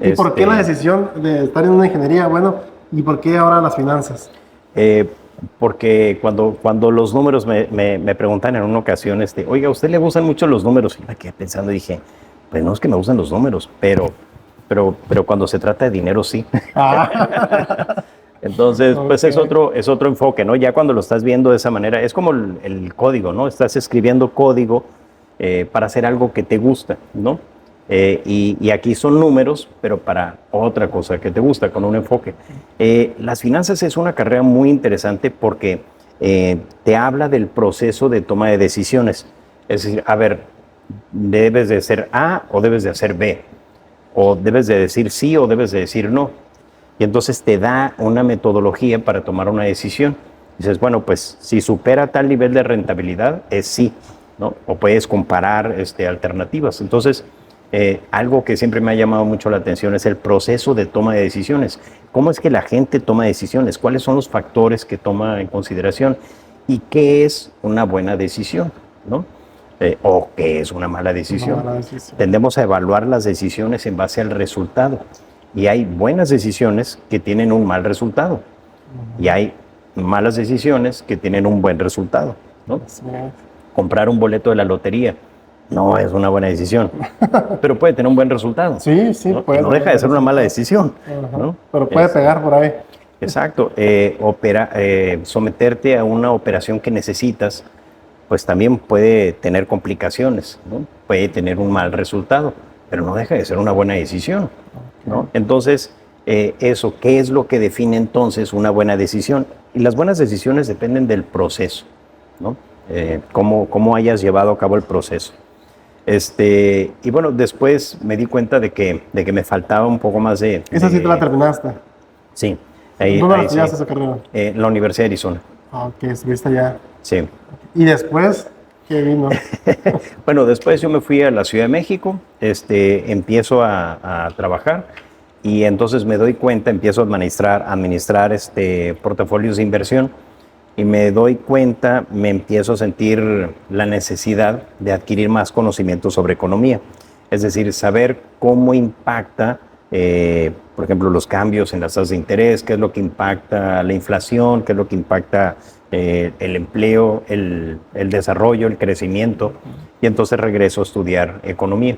¿Y por qué la decisión de estar en una ingeniería? Bueno, ¿y por qué ahora las finanzas? Porque cuando los números me preguntan en una ocasión, oiga, ¿a usted le gustan mucho los números? Y me quedé pensando y dije, pues no es que me gustan los números, pero cuando se trata de dinero, sí. Ah. Entonces, pues Ok. es otro enfoque, ¿no? Ya cuando lo estás viendo de esa manera, es como el código, ¿no? Estás escribiendo código para hacer algo que te gusta, ¿no? Y aquí son números, pero para otra cosa que te gusta, con un enfoque. Las finanzas es una carrera muy interesante porque te habla del proceso de toma de decisiones. Es decir, a ver, debes de hacer A o debes de hacer B, o debes de decir sí o debes de decir no. Y entonces te da una metodología para tomar una decisión. Dices, bueno, pues si supera tal nivel de rentabilidad, es sí, ¿no? O puedes comparar alternativas. Entonces, algo que siempre me ha llamado mucho la atención es el proceso de toma de decisiones. ¿Cómo es que la gente toma decisiones? ¿Cuáles son los factores que toma en consideración? ¿Y qué es una buena decisión? ¿No? ¿O qué es una mala decisión? Mala decisión. Tendemos a evaluar las decisiones en base al resultado. Y hay buenas decisiones que tienen un mal resultado. Y hay malas decisiones que tienen un buen resultado, ¿no? Sí. Comprar un boleto de la lotería no es una buena decisión, pero puede tener un buen resultado. Sí, sí, ¿no? puede No tener deja de ser una mala resultado. decisión, Ajá. ¿no? Pero puede pegar por ahí. Exacto. Someterte a una operación que necesitas, pues también puede tener complicaciones, ¿no? Puede tener un mal resultado, pero no deja de ser una buena decisión, ¿no? Entonces, eso, ¿qué es lo que define entonces una buena decisión? Y las buenas decisiones dependen del proceso, ¿no? Cómo hayas llevado a cabo el proceso. Y bueno, después me di cuenta de que me faltaba un poco más Esa sí te la terminaste. Sí, ¿Dónde la sí. estudiaste esa carrera? En la Universidad de Arizona, Ah, ok, estuviste allá. sí. ¿Y después qué vino? Bueno, después yo me fui a la Ciudad de México, empiezo a trabajar y entonces me doy cuenta, empiezo a administrar portafolios de inversión y me doy cuenta, me empiezo a sentir la necesidad de adquirir más conocimiento sobre economía. Es decir, saber cómo impacta, por ejemplo, los cambios en las tasas de interés, qué es lo que impacta la inflación, qué es lo que impacta el empleo, el desarrollo, el crecimiento. Y entonces regreso a estudiar economía.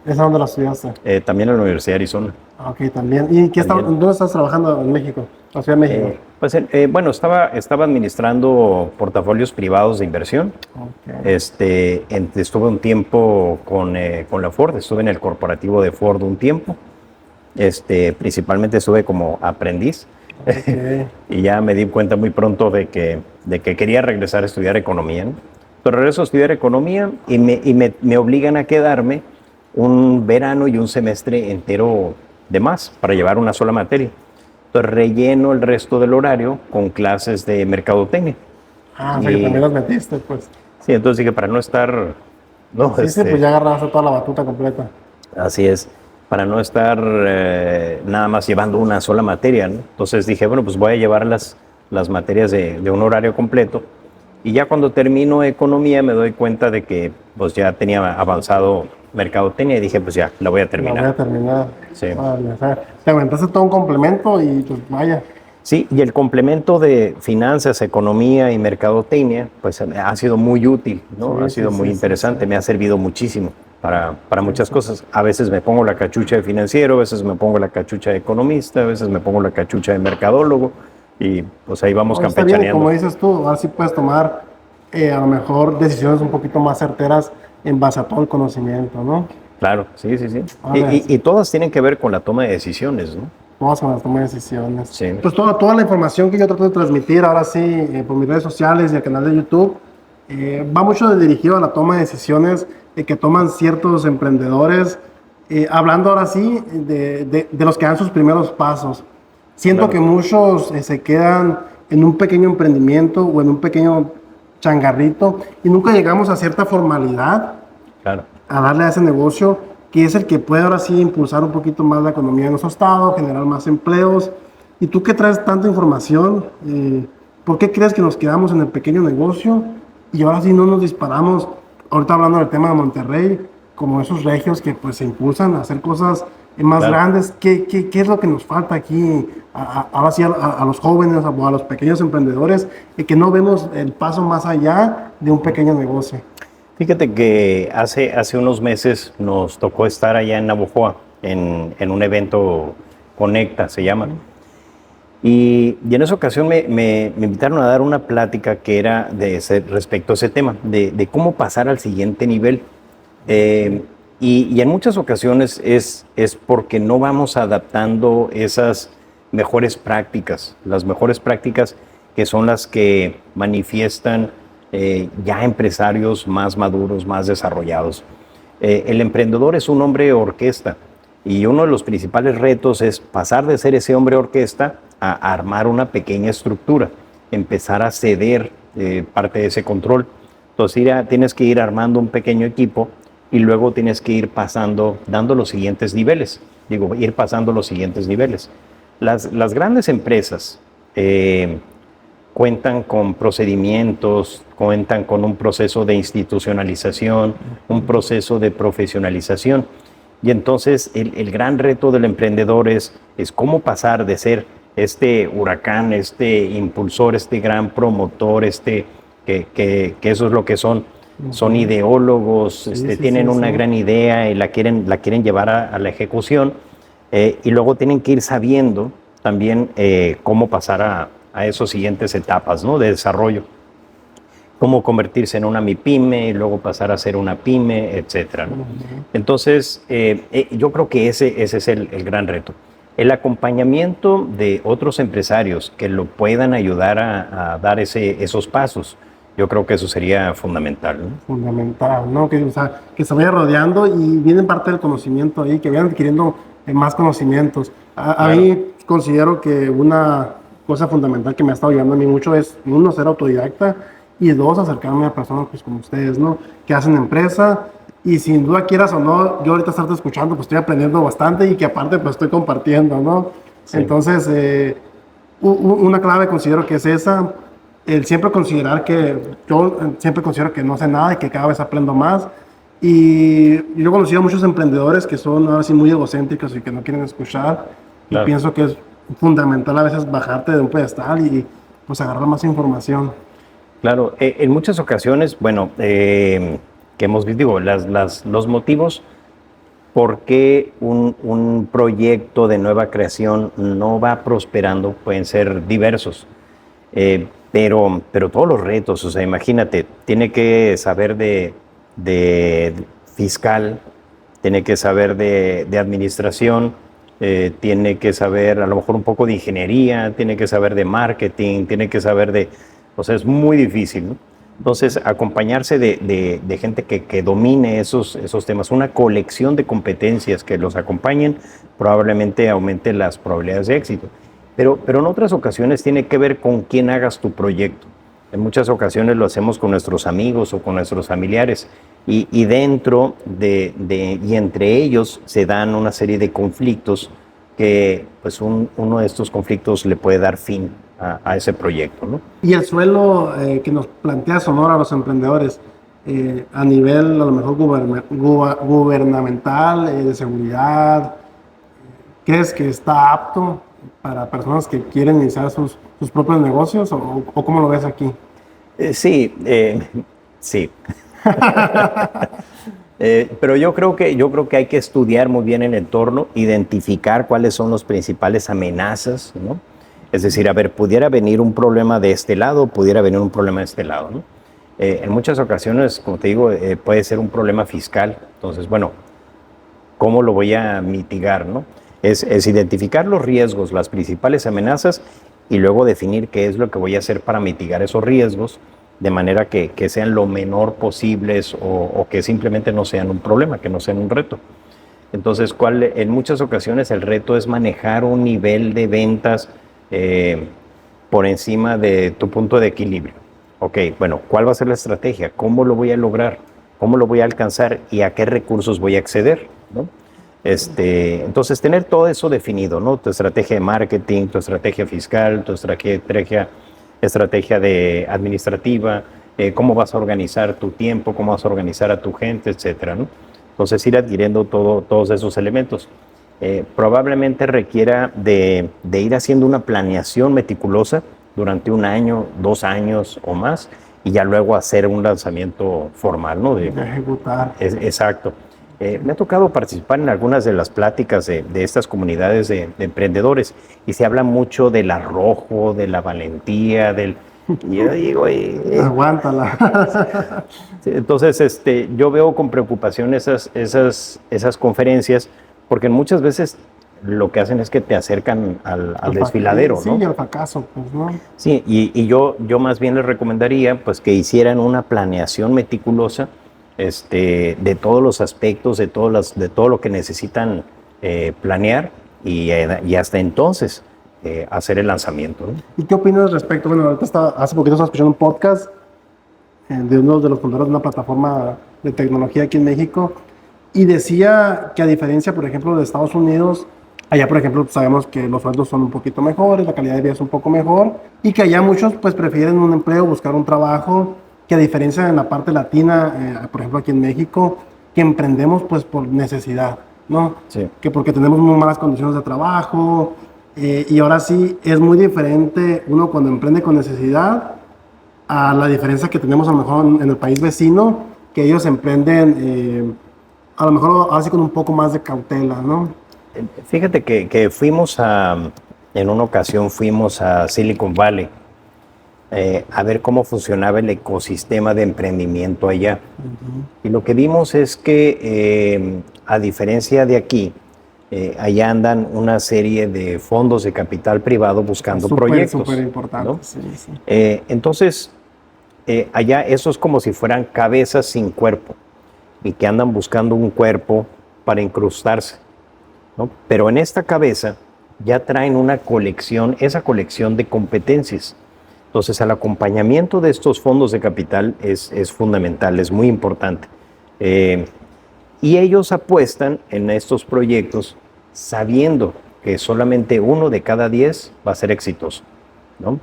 ¿Esa dónde la estudiaste? También en la Universidad de Arizona. Ah, ok, también. ¿Y dónde estás trabajando en México? La Ciudad de México. Bueno, estaba administrando portafolios privados de inversión. Okay. Estuve un tiempo con la Ford, estuve en el corporativo de Ford un tiempo. Principalmente estuve como aprendiz. Okay. Y ya me di cuenta muy pronto de que quería regresar a estudiar economía, ¿no? Pero regreso a estudiar economía y me obligan a quedarme un verano y un semestre entero de más para llevar una sola materia. Entonces relleno el resto del horario con clases de mercadotecnia. Ah, o sea que también las metiste, pues. Sí, entonces dije, para no estar... No, Sí, pues ya agarraste toda la batuta completa. Así es, para no estar nada más llevando una sola materia, ¿no? Entonces dije, bueno, pues voy a llevar las materias de un horario completo. Y ya cuando termino economía me doy cuenta de que pues ya tenía avanzado mercadotecnia y dije, pues ya, la voy a terminar. La voy a terminar. Sí. Vale, o sea, te aventaste todo un complemento y pues vaya. Sí, y el complemento de finanzas, economía y mercadotecnia, pues ha sido muy útil, ¿no? Sí, Ha sido sí, muy sí, interesante, sí. me ha servido muchísimo para muchas cosas. A veces me pongo la cachucha de financiero, a veces me pongo la cachucha de economista, a veces me pongo la cachucha de mercadólogo y pues ahí vamos Está bien, campechaneando. como dices tú, ahora sí puedes tomar a lo mejor decisiones un poquito más certeras en base a todo el conocimiento, ¿no? Claro, sí, sí, sí. Vale. Y todas tienen que ver con la toma de decisiones, ¿no? Vamos con la toma de decisiones. Sí. Pues toda la información que yo trato de transmitir ahora sí por mis redes sociales y el canal de YouTube va mucho dirigido a la toma de decisiones que toman ciertos emprendedores, hablando ahora sí de los que dan sus primeros pasos. Siento Claro. que muchos se quedan en un pequeño emprendimiento o en un pequeño changarrito y nunca llegamos a cierta formalidad Claro. a darle a ese negocio que es el que puede ahora sí impulsar un poquito más la economía de nuestro estado, generar más empleos. Y tú que traes tanta información, ¿por qué crees que nos quedamos en el pequeño negocio y ahora sí no nos disparamos? Ahorita hablando del tema de Monterrey, como esos regios que pues se impulsan a hacer cosas más grandes. ¿Qué es lo que nos falta aquí ahora sí a los jóvenes o a los pequeños emprendedores que no vemos el paso más allá de un pequeño negocio? Fíjate que hace unos meses nos tocó estar allá en Navojoa, en un evento Conecta, se llama. Y en esa ocasión me invitaron a dar una plática que era respecto a ese tema, de cómo pasar al siguiente nivel. Y en muchas ocasiones es porque no vamos adaptando esas mejores prácticas, las mejores prácticas que son las que manifiestan ya empresarios más maduros, más desarrollados. El emprendedor es un hombre orquesta y uno de los principales retos es pasar de ser ese hombre orquesta a armar una pequeña estructura, empezar a ceder parte de ese control. Entonces tienes que ir armando un pequeño equipo y luego tienes que ir pasando, dando los siguientes niveles. Ir pasando los siguientes niveles. Las grandes empresas cuentan con procedimientos, cuentan con un proceso de institucionalización, un proceso de profesionalización. Y entonces el gran reto del emprendedor es cómo pasar de ser este huracán, este impulsor, este gran promotor, que eso es lo que son ideólogos, tienen una gran idea y la quieren llevar a la ejecución, y luego tienen que ir sabiendo también cómo pasar a esas siguientes etapas, ¿no?, de desarrollo, cómo convertirse en una MIPYME y luego pasar a ser una PYME, etcétera, ¿no? Entonces, yo creo que ese es el gran reto. El acompañamiento de otros empresarios que lo puedan ayudar a dar esos pasos, yo creo que eso sería fundamental, ¿no? Fundamental, ¿no? Que se vaya rodeando y viene parte del conocimiento ahí, que vayan adquiriendo más conocimientos. A mí considero que una cosa fundamental que me ha estado ayudando a mí mucho es, uno, ser autodidacta, y dos, acercarme a personas pues como ustedes, ¿no?, que hacen empresa. Y sin duda, quieras o no, yo ahorita estarte escuchando, pues estoy aprendiendo bastante y que aparte pues estoy compartiendo, ¿no? Sí. Entonces, una clave considero que es esa, el siempre considerar yo siempre considero que no sé nada y que cada vez aprendo más. Y yo he conocido a muchos emprendedores que son ahora sí muy egocéntricos y que no quieren escuchar. Claro. Y pienso que es fundamental a veces bajarte de un pedestal y pues agarrar más información. Claro, en muchas ocasiones, bueno, que hemos visto, los motivos por qué un proyecto de nueva creación no va prosperando pueden ser diversos, pero todos los retos, o sea, imagínate, tiene que saber de fiscal, tiene que saber de administración, tiene que saber a lo mejor un poco de ingeniería, tiene que saber de marketing, tiene que saber o sea, es muy difícil, ¿no? Entonces, acompañarse de gente que domine esos temas, una colección de competencias que los acompañen, probablemente aumente las probabilidades de éxito. Pero en otras ocasiones tiene que ver con quién hagas tu proyecto. En muchas ocasiones lo hacemos con nuestros amigos o con nuestros familiares y dentro y entre ellos se dan una serie de conflictos que pues uno de estos conflictos le puede dar fin a ese proyecto, ¿no? Y el suelo que nos plantea Sonora a los emprendedores a nivel a lo mejor gubernamental, de seguridad, ¿crees que está apto para personas que quieren iniciar sus propios negocios o cómo lo ves aquí? Sí. Pero yo creo que hay que estudiar muy bien el entorno, identificar cuáles son las principales amenazas, ¿no? Es decir, a ver, pudiera venir un problema de este lado, pudiera venir un problema de este lado, ¿no? En muchas ocasiones, como te digo, puede ser un problema fiscal. Entonces, bueno, ¿cómo lo voy a mitigar, no? Es identificar los riesgos, las principales amenazas y luego definir qué es lo que voy a hacer para mitigar esos riesgos de manera que sean lo menor posibles o que simplemente no sean un problema, que no sean un reto. Entonces, en muchas ocasiones el reto es manejar un nivel de ventas por encima de tu punto de equilibrio. Ok, bueno, ¿cuál va a ser la estrategia? ¿Cómo lo voy a lograr? ¿Cómo lo voy a alcanzar? ¿Y a qué recursos voy a acceder? ¿no? Entonces, tener todo eso definido, ¿no? Tu estrategia de marketing, tu estrategia fiscal, tu estrategia de administrativa, cómo vas a organizar tu tiempo, cómo vas a organizar a tu gente, etcétera, ¿no? Entonces, ir adquiriendo todos esos elementos. Probablemente requiera de ir haciendo una planeación meticulosa durante 1 año, 2 años o más, y ya luego hacer un lanzamiento formal, ¿no? De ejecutar. Exacto. Me ha tocado participar en algunas de las pláticas de estas comunidades de emprendedores, y se habla mucho del arrojo, de la valentía, y yo digo, aguántala. Entonces, yo veo con preocupación esas conferencias, porque muchas veces lo que hacen es que te acercan al desfiladero, ¿no? Sí, y al fracaso, pues, ¿no? Sí, y yo más bien les recomendaría, pues, que hicieran una planeación meticulosa, de todos los aspectos, de todo lo que necesitan planear, y hasta entonces hacer el lanzamiento, ¿no? ¿Y qué opinas respecto? Bueno, hace poquito estaba escuchando un podcast de uno de los fundadores de una plataforma de tecnología aquí en México, y decía que a diferencia, por ejemplo, de Estados Unidos, allá, por ejemplo, sabemos que los sueldos son un poquito mejores, la calidad de vida es un poco mejor, y que allá muchos pues prefieren un empleo, buscar un trabajo, que a diferencia en la parte latina, por ejemplo aquí en México, que emprendemos pues por necesidad, ¿no? Sí. Que porque tenemos muy malas condiciones de trabajo, y ahora sí es muy diferente uno cuando emprende con necesidad a la diferencia que tenemos a lo mejor en el país vecino, que ellos emprenden a lo mejor así con un poco más de cautela, ¿no? Fíjate que en una ocasión fuimos a Silicon Valley a ver cómo funcionaba el ecosistema de emprendimiento allá. Y lo que vimos es que, a diferencia de aquí, allá andan una serie de fondos de capital privado buscando proyectos. Súper importante, ¿no? Sí. Entonces, allá eso es como si fueran cabezas sin cuerpo, y que andan buscando un cuerpo para incrustarse, ¿no? Pero en esta cabeza ya traen esa colección de competencias. Entonces, el acompañamiento de estos fondos de capital es fundamental, es muy importante. Y ellos apuestan en estos proyectos sabiendo que solamente 1 de cada 10 va a ser exitoso, ¿no?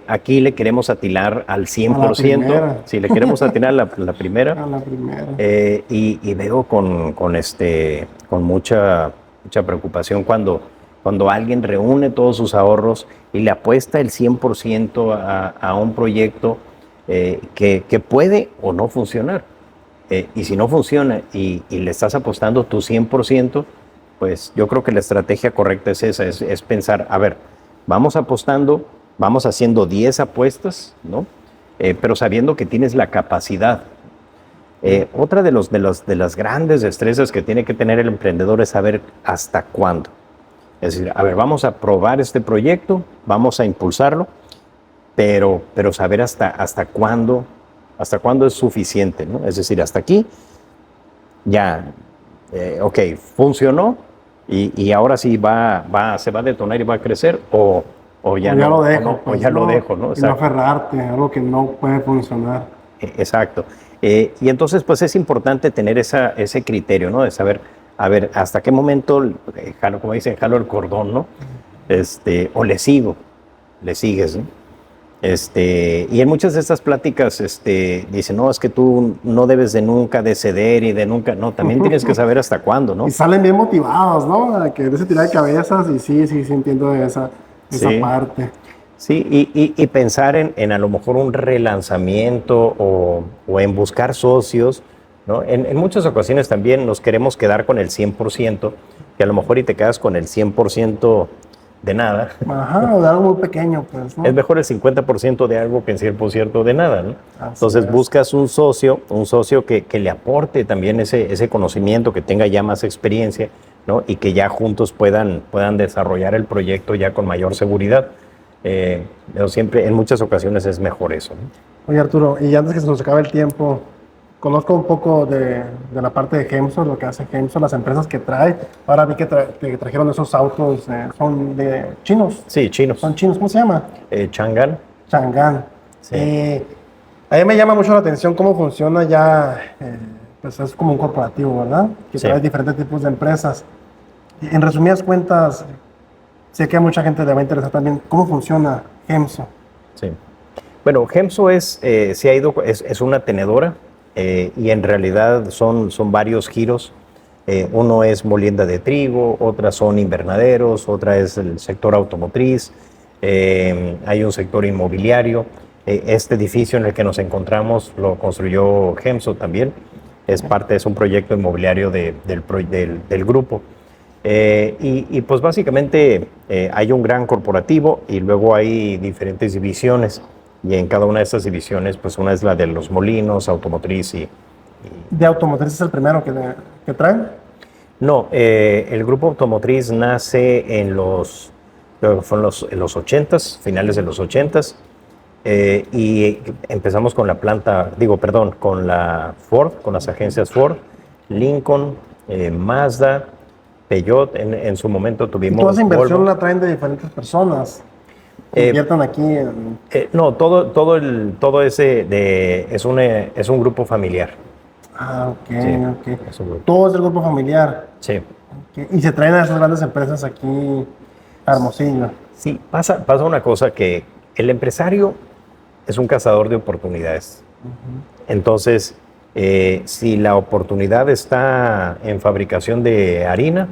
Aquí le queremos atinar al 100%. Sí, le queremos atinar la primera. A la primera. Y veo con mucha preocupación cuando alguien reúne todos sus ahorros y le apuesta el 100% a un proyecto que puede o no funcionar. Y si no funciona y le estás apostando tu 100%, pues yo creo que la estrategia correcta es esa, es pensar, a ver, vamos apostando, vamos haciendo 10 apuestas, ¿no? Pero sabiendo que tienes la capacidad. Otra de las grandes destrezas que tiene que tener el emprendedor es saber hasta cuándo. Es decir, a ver, vamos a probar este proyecto, vamos a impulsarlo, pero saber hasta cuándo es suficiente, ¿no? Es decir, hasta aquí, ya, ok, funcionó, y ahora sí se va a detonar y va a crecer, o ya lo dejo. Lo dejo, ¿no? Y no aferrarte a algo que no puede funcionar. Exacto. Y entonces, pues es importante tener ese criterio, ¿no? De saber, a ver, hasta qué momento, como dicen, jalo el cordón, ¿no? O le sigues, ¿no? Y en muchas de estas pláticas dicen, no, es que tú no debes de nunca de ceder y de nunca, no, también tienes que saber hasta cuándo, ¿no? Y salen bien motivados, ¿no? A que de ese tirar de cabezas, y sí entiendo esa parte. Sí, y pensar en a lo mejor un relanzamiento o en buscar socios, ¿no? En muchas ocasiones también nos queremos quedar con el 100%, que a lo mejor y te quedas con el 100% de nada. Ajá, o de algo muy pequeño, pues, ¿no? Es mejor el 50% de algo que el 100% de nada, ¿no? Entonces buscas un socio que le aporte también ese conocimiento, que tenga ya más experiencia, ¿no? Y que ya juntos puedan desarrollar el proyecto ya con mayor seguridad. Pero siempre, en muchas ocasiones es mejor eso, ¿no? Oye, Arturo, y antes que se nos acabe el tiempo, conozco un poco de la parte de Gemsol, lo que hace Gemsol, las empresas que trae. Ahora vi que trajeron esos autos, son de chinos. Sí, chinos. Son chinos, ¿cómo se llama? Chang'an. Chang'an. Sí. A mí me llama mucho la atención cómo funciona ya pues es como un corporativo, ¿verdad? Que Sí. trae diferentes tipos de empresas. En resumidas cuentas, sé que a mucha gente le va a interesar también cómo funciona Gemso. Sí. Bueno, Gemso es una tenedora y en realidad son varios giros. Uno es molienda de trigo, otras son invernaderos, otra es el sector automotriz, hay un sector inmobiliario. Este edificio en el que nos encontramos lo construyó Gemso también. Es un proyecto inmobiliario del grupo. Pues básicamente hay un gran corporativo y luego hay diferentes divisiones y en cada una de estas divisiones pues una es la de los molinos, automotriz ¿De automotriz es el primero que traen? No, el grupo automotriz nace creo que fue en los 80s, finales de los 80s y empezamos con con la Ford, con las agencias Ford, Lincoln, Mazda, Peugeot, en su momento tuvimos Y toda esa inversión Volvo. la traen de diferentes personas. Eh, Inviertan aquí en... No, todo es un grupo familiar. Ah, ok, Sí, ok. es un grupo. Todo es del grupo familiar. Sí, Ok. Y se traen a esas grandes empresas aquí a Hermosillo. sí, pasa una cosa que el empresario es un cazador de oportunidades. Entonces, si la oportunidad está en fabricación de harina,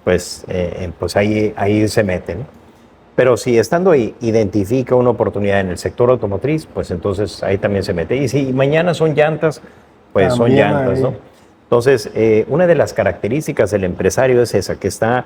pues ahí se mete, ¿no? Pero si estando ahí identifica una oportunidad en el sector automotriz, pues entonces ahí también se mete. Y si mañana son llantas, pues son También llantas, ahí. ¿no? Entonces, una de las características del empresario es esa, que está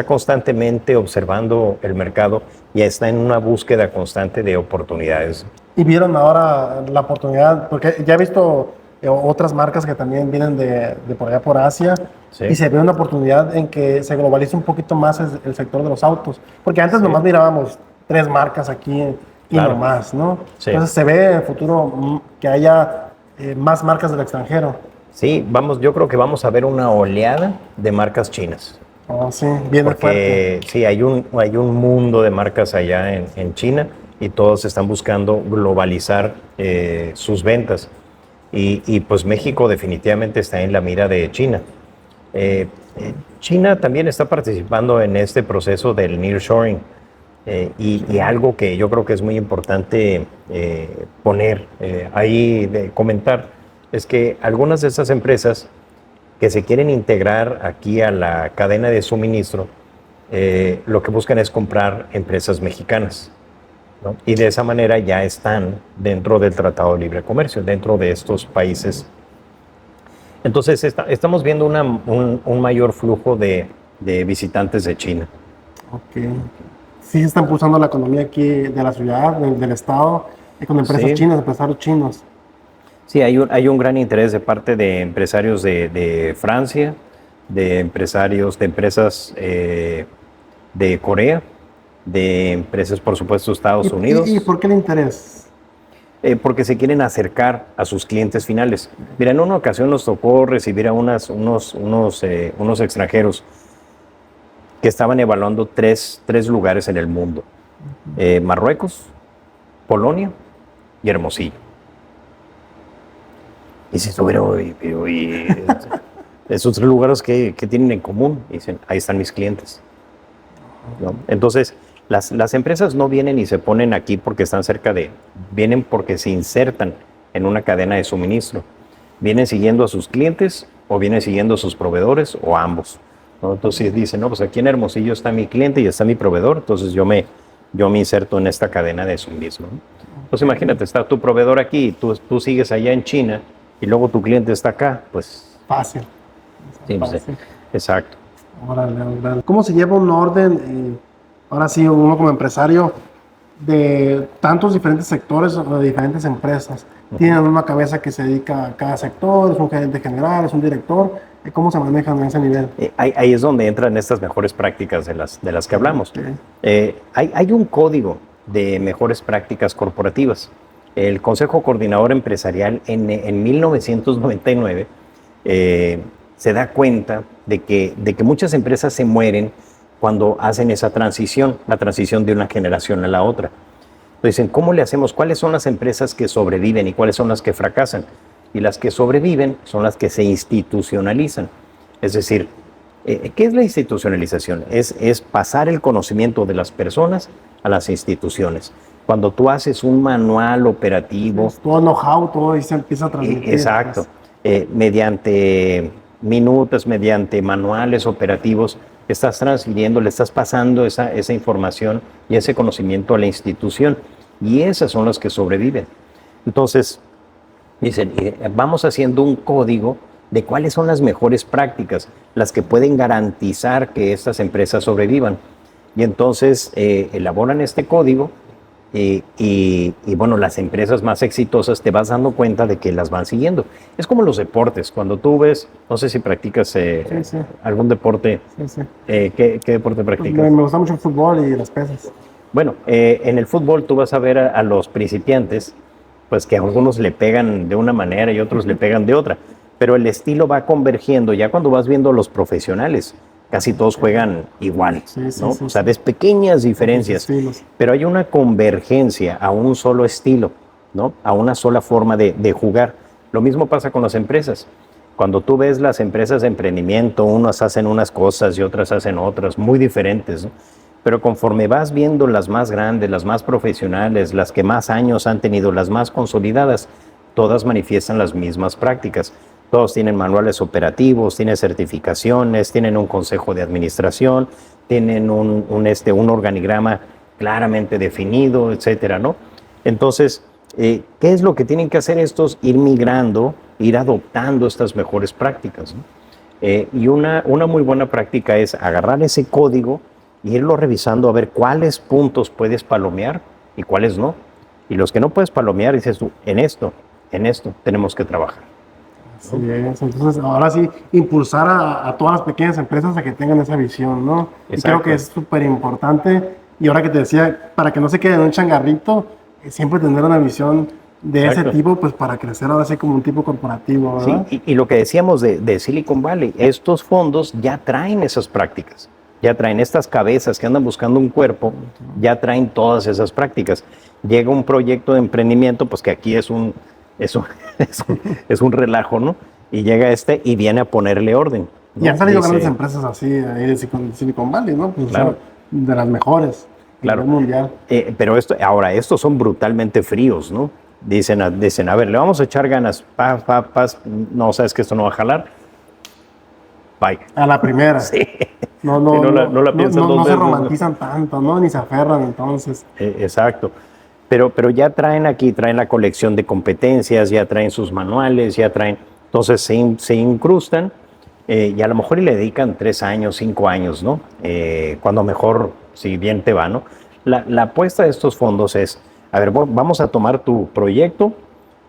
constantemente observando el mercado y está en una búsqueda constante de oportunidades. Y vieron ahora la oportunidad, porque ya he visto otras marcas que también vienen de por allá por Asia, Sí. y se ve una oportunidad en que se globalice un poquito más el sector de los autos. Porque antes Sí. nomás mirábamos 3 marcas aquí y Claro. nomás, ¿no? Sí. Entonces se ve en el futuro que haya más marcas del extranjero. Sí, yo creo que vamos a ver una oleada de marcas chinas. Oh, sí, viene fuerte. Porque sí, hay un mundo de marcas allá en China y todos están buscando globalizar sus ventas. Y pues México definitivamente está en la mira de China. China también está participando en este proceso del nearshoring y algo que yo creo que es muy importante comentar, es que algunas de estas empresas que se quieren integrar aquí a la cadena de suministro, lo que buscan es comprar empresas mexicanas, ¿no? Y de esa manera ya están dentro del Tratado de Libre Comercio, dentro de estos países. Entonces estamos viendo un mayor flujo de visitantes de China. Ok. Sí se está impulsando la economía aquí de la ciudad, del estado, con empresas Sí. chinas, empresarios chinos. Sí, hay un gran interés de parte de empresarios de Francia, de empresas de Corea, de empresas, por supuesto, de Estados Unidos. ¿Y por qué el interés? Porque se quieren acercar a sus clientes finales. Mira, en una ocasión nos tocó recibir a unos extranjeros que estaban evaluando tres lugares en el mundo: Marruecos, Polonia y Hermosillo. Y si pero esos 3 lugares que tienen en común, y dicen, ahí están mis clientes, ¿no? Entonces, las empresas no vienen y se ponen aquí porque están vienen porque se insertan en una cadena de suministro. Vienen siguiendo a sus clientes o vienen siguiendo a sus proveedores o ambos, ¿no? Entonces dicen, no, pues aquí en Hermosillo está mi cliente y está mi proveedor, entonces yo me inserto en esta cadena de suministro, ¿no? Entonces imagínate, está tu proveedor aquí, tú sigues allá en China y luego tu cliente está acá, pues Fácil. sí, pues, Fácil. exacto. Órale, órale. ¿Cómo se lleva un orden, ahora sí, uno como empresario, de tantos diferentes sectores o de diferentes empresas? ¿Tienen una cabeza que se dedica a cada sector? ¿Es un gerente general? ¿Es un director? ¿Cómo se manejan a ese nivel? Ahí es donde entran estas mejores prácticas de las que hablamos. Ok. Hay un código de mejores prácticas corporativas. El Consejo Coordinador Empresarial en 1999 se da cuenta de que muchas empresas se mueren cuando hacen esa transición, la transición de una generación a la otra. Entonces dicen, ¿cómo le hacemos? ¿Cuáles son las empresas que sobreviven y cuáles son las que fracasan? y las que sobreviven son las que se institucionalizan. Es decir, ¿qué es la institucionalización? Es pasar el conocimiento de las personas a las instituciones. Cuando tú haces un manual operativo... Todo know-how, todo ahí se empieza a transmitir. Exacto. Mediante minutas, mediante manuales operativos, estás transfiriendo, le estás pasando esa información y ese conocimiento a la institución. Y esas son las que sobreviven. Entonces, dicen, vamos haciendo un código de cuáles son las mejores prácticas, las que pueden garantizar que estas empresas sobrevivan. Y entonces elaboran este código y bueno, las empresas más exitosas te vas dando cuenta de que las van siguiendo. Es como los deportes. Cuando tú ves, no sé si practicas Sí. algún deporte. Sí. ¿Qué deporte practicas? Me gusta mucho el fútbol y las pesas. Bueno, en el fútbol tú vas a ver a los principiantes, pues que a algunos le pegan de una manera y otros le pegan de otra, pero el estilo va convergiendo ya cuando vas viendo a los profesionales. Casi todos juegan igual, ¿no? O sea, ves pequeñas diferencias, pero hay una convergencia a un solo estilo, ¿no? A una sola forma de jugar. Lo mismo pasa con las empresas. Cuando tú ves las empresas de emprendimiento, unas hacen unas cosas y otras hacen otras, muy diferentes, ¿no? Pero conforme vas viendo las más grandes, las más profesionales, las que más años han tenido, las más consolidadas, todas manifiestan las mismas prácticas. Todos tienen manuales operativos, tienen certificaciones, tienen un consejo de administración, tienen un organigrama claramente definido, etcétera, ¿no? Entonces, ¿qué es lo que tienen que hacer estos? Ir migrando, ir adoptando estas mejores prácticas, ¿no? Y una muy buena práctica es agarrar ese código e irlo revisando a ver cuáles puntos puedes palomear y cuáles no. Y los que no puedes palomear, dices tú, en esto tenemos que trabajar. Sí, entonces ahora sí, impulsar a todas las pequeñas empresas a que tengan esa visión, ¿no? Y creo que es súper importante. Y ahora que te decía, para que no se quede en un changarrito, siempre tener una visión de ese tipo, pues para crecer ahora sí como un tipo corporativo, ¿verdad? Sí, y lo que decíamos de Silicon Valley, estos fondos ya traen esas prácticas, ya traen estas cabezas que andan buscando un cuerpo, ya traen todas esas prácticas. Llega un proyecto de emprendimiento, pues que aquí es un relajo, ¿no? Y llega y viene a ponerle orden, ¿no? Y han salido grandes empresas así ahí de Silicon Valley, ¿no? Pues, claro. O sea, de las mejores, claro. a nivel mundial. Pero estos son brutalmente fríos, ¿no? Dicen, a ver, le vamos a echar ganas, no, sabes que esto no va a jalar, bye. A la primera. Sí. No la piensan dos no veces, se romantizan tanto, ¿no? Ni se aferran, entonces. Exacto. Pero ya traen la colección de competencias, ya traen sus manuales, ya traen... Entonces se incrustan y a lo mejor le dedican 3 años, 5 años, ¿no? Cuando mejor, si bien te va, ¿no? La apuesta de estos fondos es, a ver, vamos a tomar tu proyecto,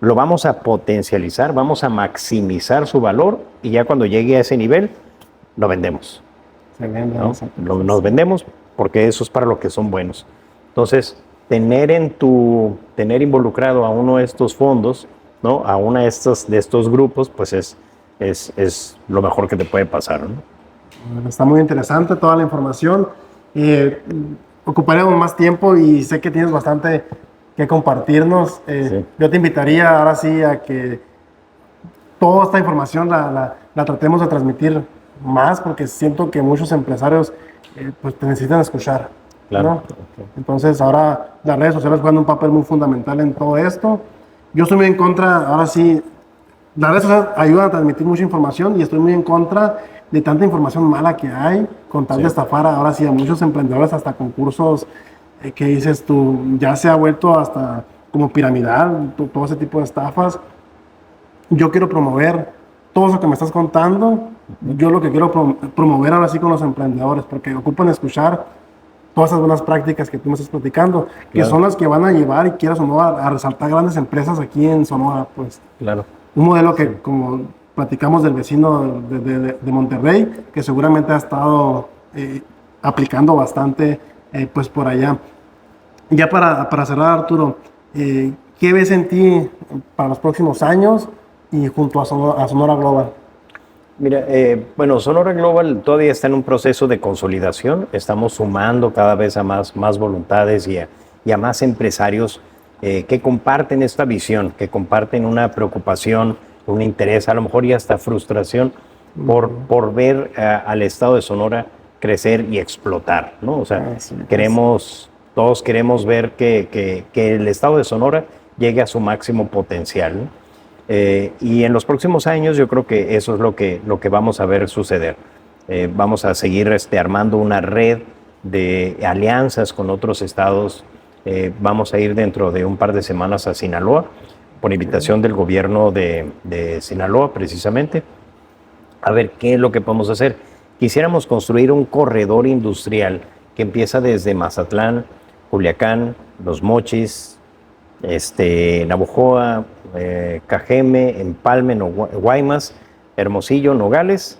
lo vamos a potencializar, vamos a maximizar su valor y ya cuando llegue a ese nivel, lo vendemos. Se vende, ¿no? Nos vendemos porque eso es para lo que son buenos. Entonces, tener involucrado a uno de estos fondos, ¿no? A uno de estos grupos, pues es lo mejor que te puede pasar, ¿no? Está muy interesante toda la información. Ocuparemos más tiempo y sé que tienes bastante que compartirnos. Sí. Yo te invitaría ahora sí a que toda esta información la tratemos de transmitir más, porque siento que muchos empresarios pues te necesitan escuchar. Claro. ¿no? Entonces ahora las redes sociales juegan un papel muy fundamental en todo esto. Yo estoy muy en contra, ahora sí, las redes sociales ayudan a transmitir mucha información y estoy muy en contra de tanta información mala que hay, con tal de estafar ahora sí a muchos emprendedores, hasta concursos que dices tú, ya se ha vuelto hasta como piramidal, todo ese tipo de estafas. Yo quiero promover todo eso que me estás contando, yo lo que quiero promover ahora sí con los emprendedores, porque ocupan escuchar todas esas buenas prácticas que tú me estás platicando, que son las que van a llevar, y quieras o no, a resaltar grandes empresas aquí en Sonora, pues. Claro. Un modelo que, como platicamos del vecino de Monterrey, que seguramente ha estado aplicando bastante, pues por allá. Ya para cerrar, Arturo, ¿qué ves en ti para los próximos años y junto a Sonora Global? Mira, bueno, Sonora Global todavía está en un proceso de consolidación. Estamos sumando cada vez a más voluntades y a más empresarios que comparten esta visión, que comparten una preocupación un interés, a lo mejor y hasta frustración por ver al estado de Sonora crecer y explotar, ¿no? O sea, todos queremos ver que el estado de Sonora llegue a su máximo potencial, ¿no? Y en los próximos años yo creo que eso es lo que vamos a ver suceder. Vamos a seguir armando una red de alianzas con otros estados. Vamos a ir dentro de un par de semanas a Sinaloa, por invitación del gobierno de Sinaloa precisamente, a ver qué es lo que podemos hacer. Quisiéramos construir un corredor industrial que empieza desde Mazatlán, Culiacán, Los Mochis, Navojoa, Cajeme, Empalme, Guaymas, Hermosillo, Nogales,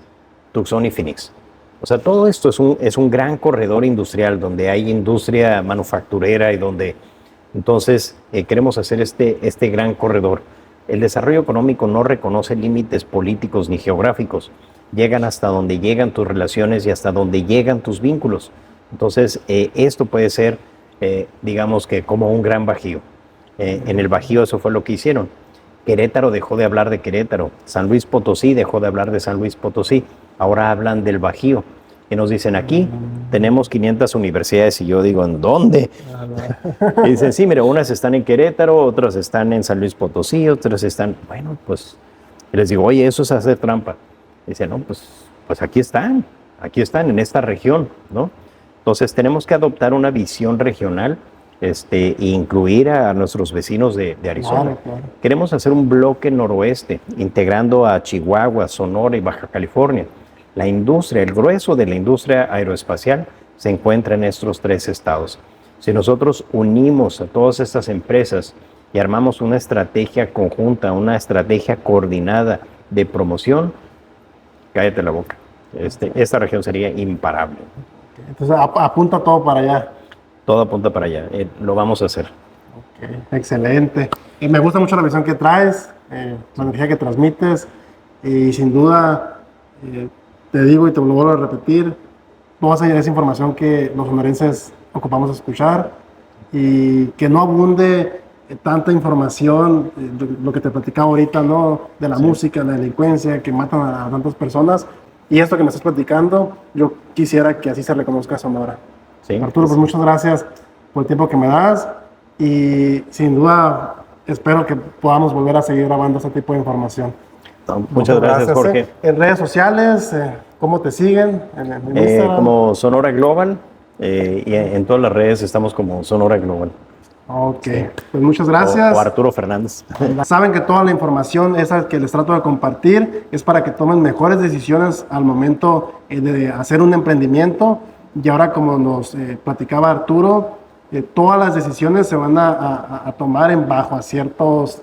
Tucson y Phoenix. O sea, todo esto es un gran corredor industrial donde hay industria manufacturera y donde entonces queremos hacer este gran corredor. El desarrollo económico no reconoce límites políticos ni geográficos. Llegan hasta donde llegan tus relaciones y hasta donde llegan tus vínculos. Entonces, esto puede ser, digamos que como un gran Bajío. En el Bajío eso fue lo que hicieron. Querétaro dejó de hablar de Querétaro. San Luis Potosí dejó de hablar de San Luis Potosí. Ahora hablan del Bajío. Y nos dicen, aquí tenemos 500 universidades. Y yo digo, ¿en dónde? Y dicen, sí, mira, unas están en Querétaro, otras están en San Luis Potosí, otras están... Bueno, pues les digo, oye, eso es hacer trampa. Y dicen, no, pues aquí están en esta región, ¿no? Entonces tenemos que adoptar una visión regional e incluir a nuestros vecinos de Arizona. Claro. Queremos hacer un bloque noroeste, integrando a Chihuahua, Sonora y Baja California. La industria, el grueso de la industria aeroespacial se encuentra en estos 3 estados. Si nosotros unimos a todas estas empresas y armamos una estrategia conjunta, una estrategia coordinada de promoción, cállate la boca. Esta región sería imparable. Entonces apunta todo para allá. Todo apunta para allá. Lo vamos a hacer. Okay. Excelente. Y me gusta mucho la visión que traes, la energía que transmites y sin duda... te digo y te lo vuelvo a repetir, no vas a llegar esa información que los sonorenses ocupamos escuchar y que no abunde tanta información, lo que te platicaba ahorita, ¿no? De la música, la delincuencia, que matan a tantas personas. Y esto que me estás platicando, yo quisiera que así se reconozca Sonora. Sí, Arturo, pues muchas gracias por el tiempo que me das y sin duda espero que podamos volver a seguir grabando este tipo de información. Muchas gracias, Jorge. En redes sociales, ¿cómo te siguen? En Instagram. Como Sonora Global, y en todas las redes estamos como Sonora Global. Ok, sí. Pues muchas gracias. O Arturo Fernández. Saben que toda la información esa que les trato de compartir es para que tomen mejores decisiones al momento de hacer un emprendimiento. Y ahora, como nos platicaba Arturo, todas las decisiones se van a tomar en bajo a ciertos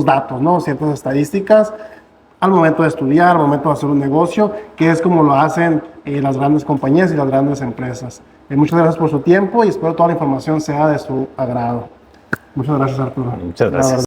datos, ¿no? Ciertas estadísticas al momento de estudiar, al momento de hacer un negocio, que es como lo hacen las grandes compañías y las grandes empresas. Muchas gracias por su tiempo y espero toda la información sea de su agrado. Muchas gracias, Arturo. Muchas gracias.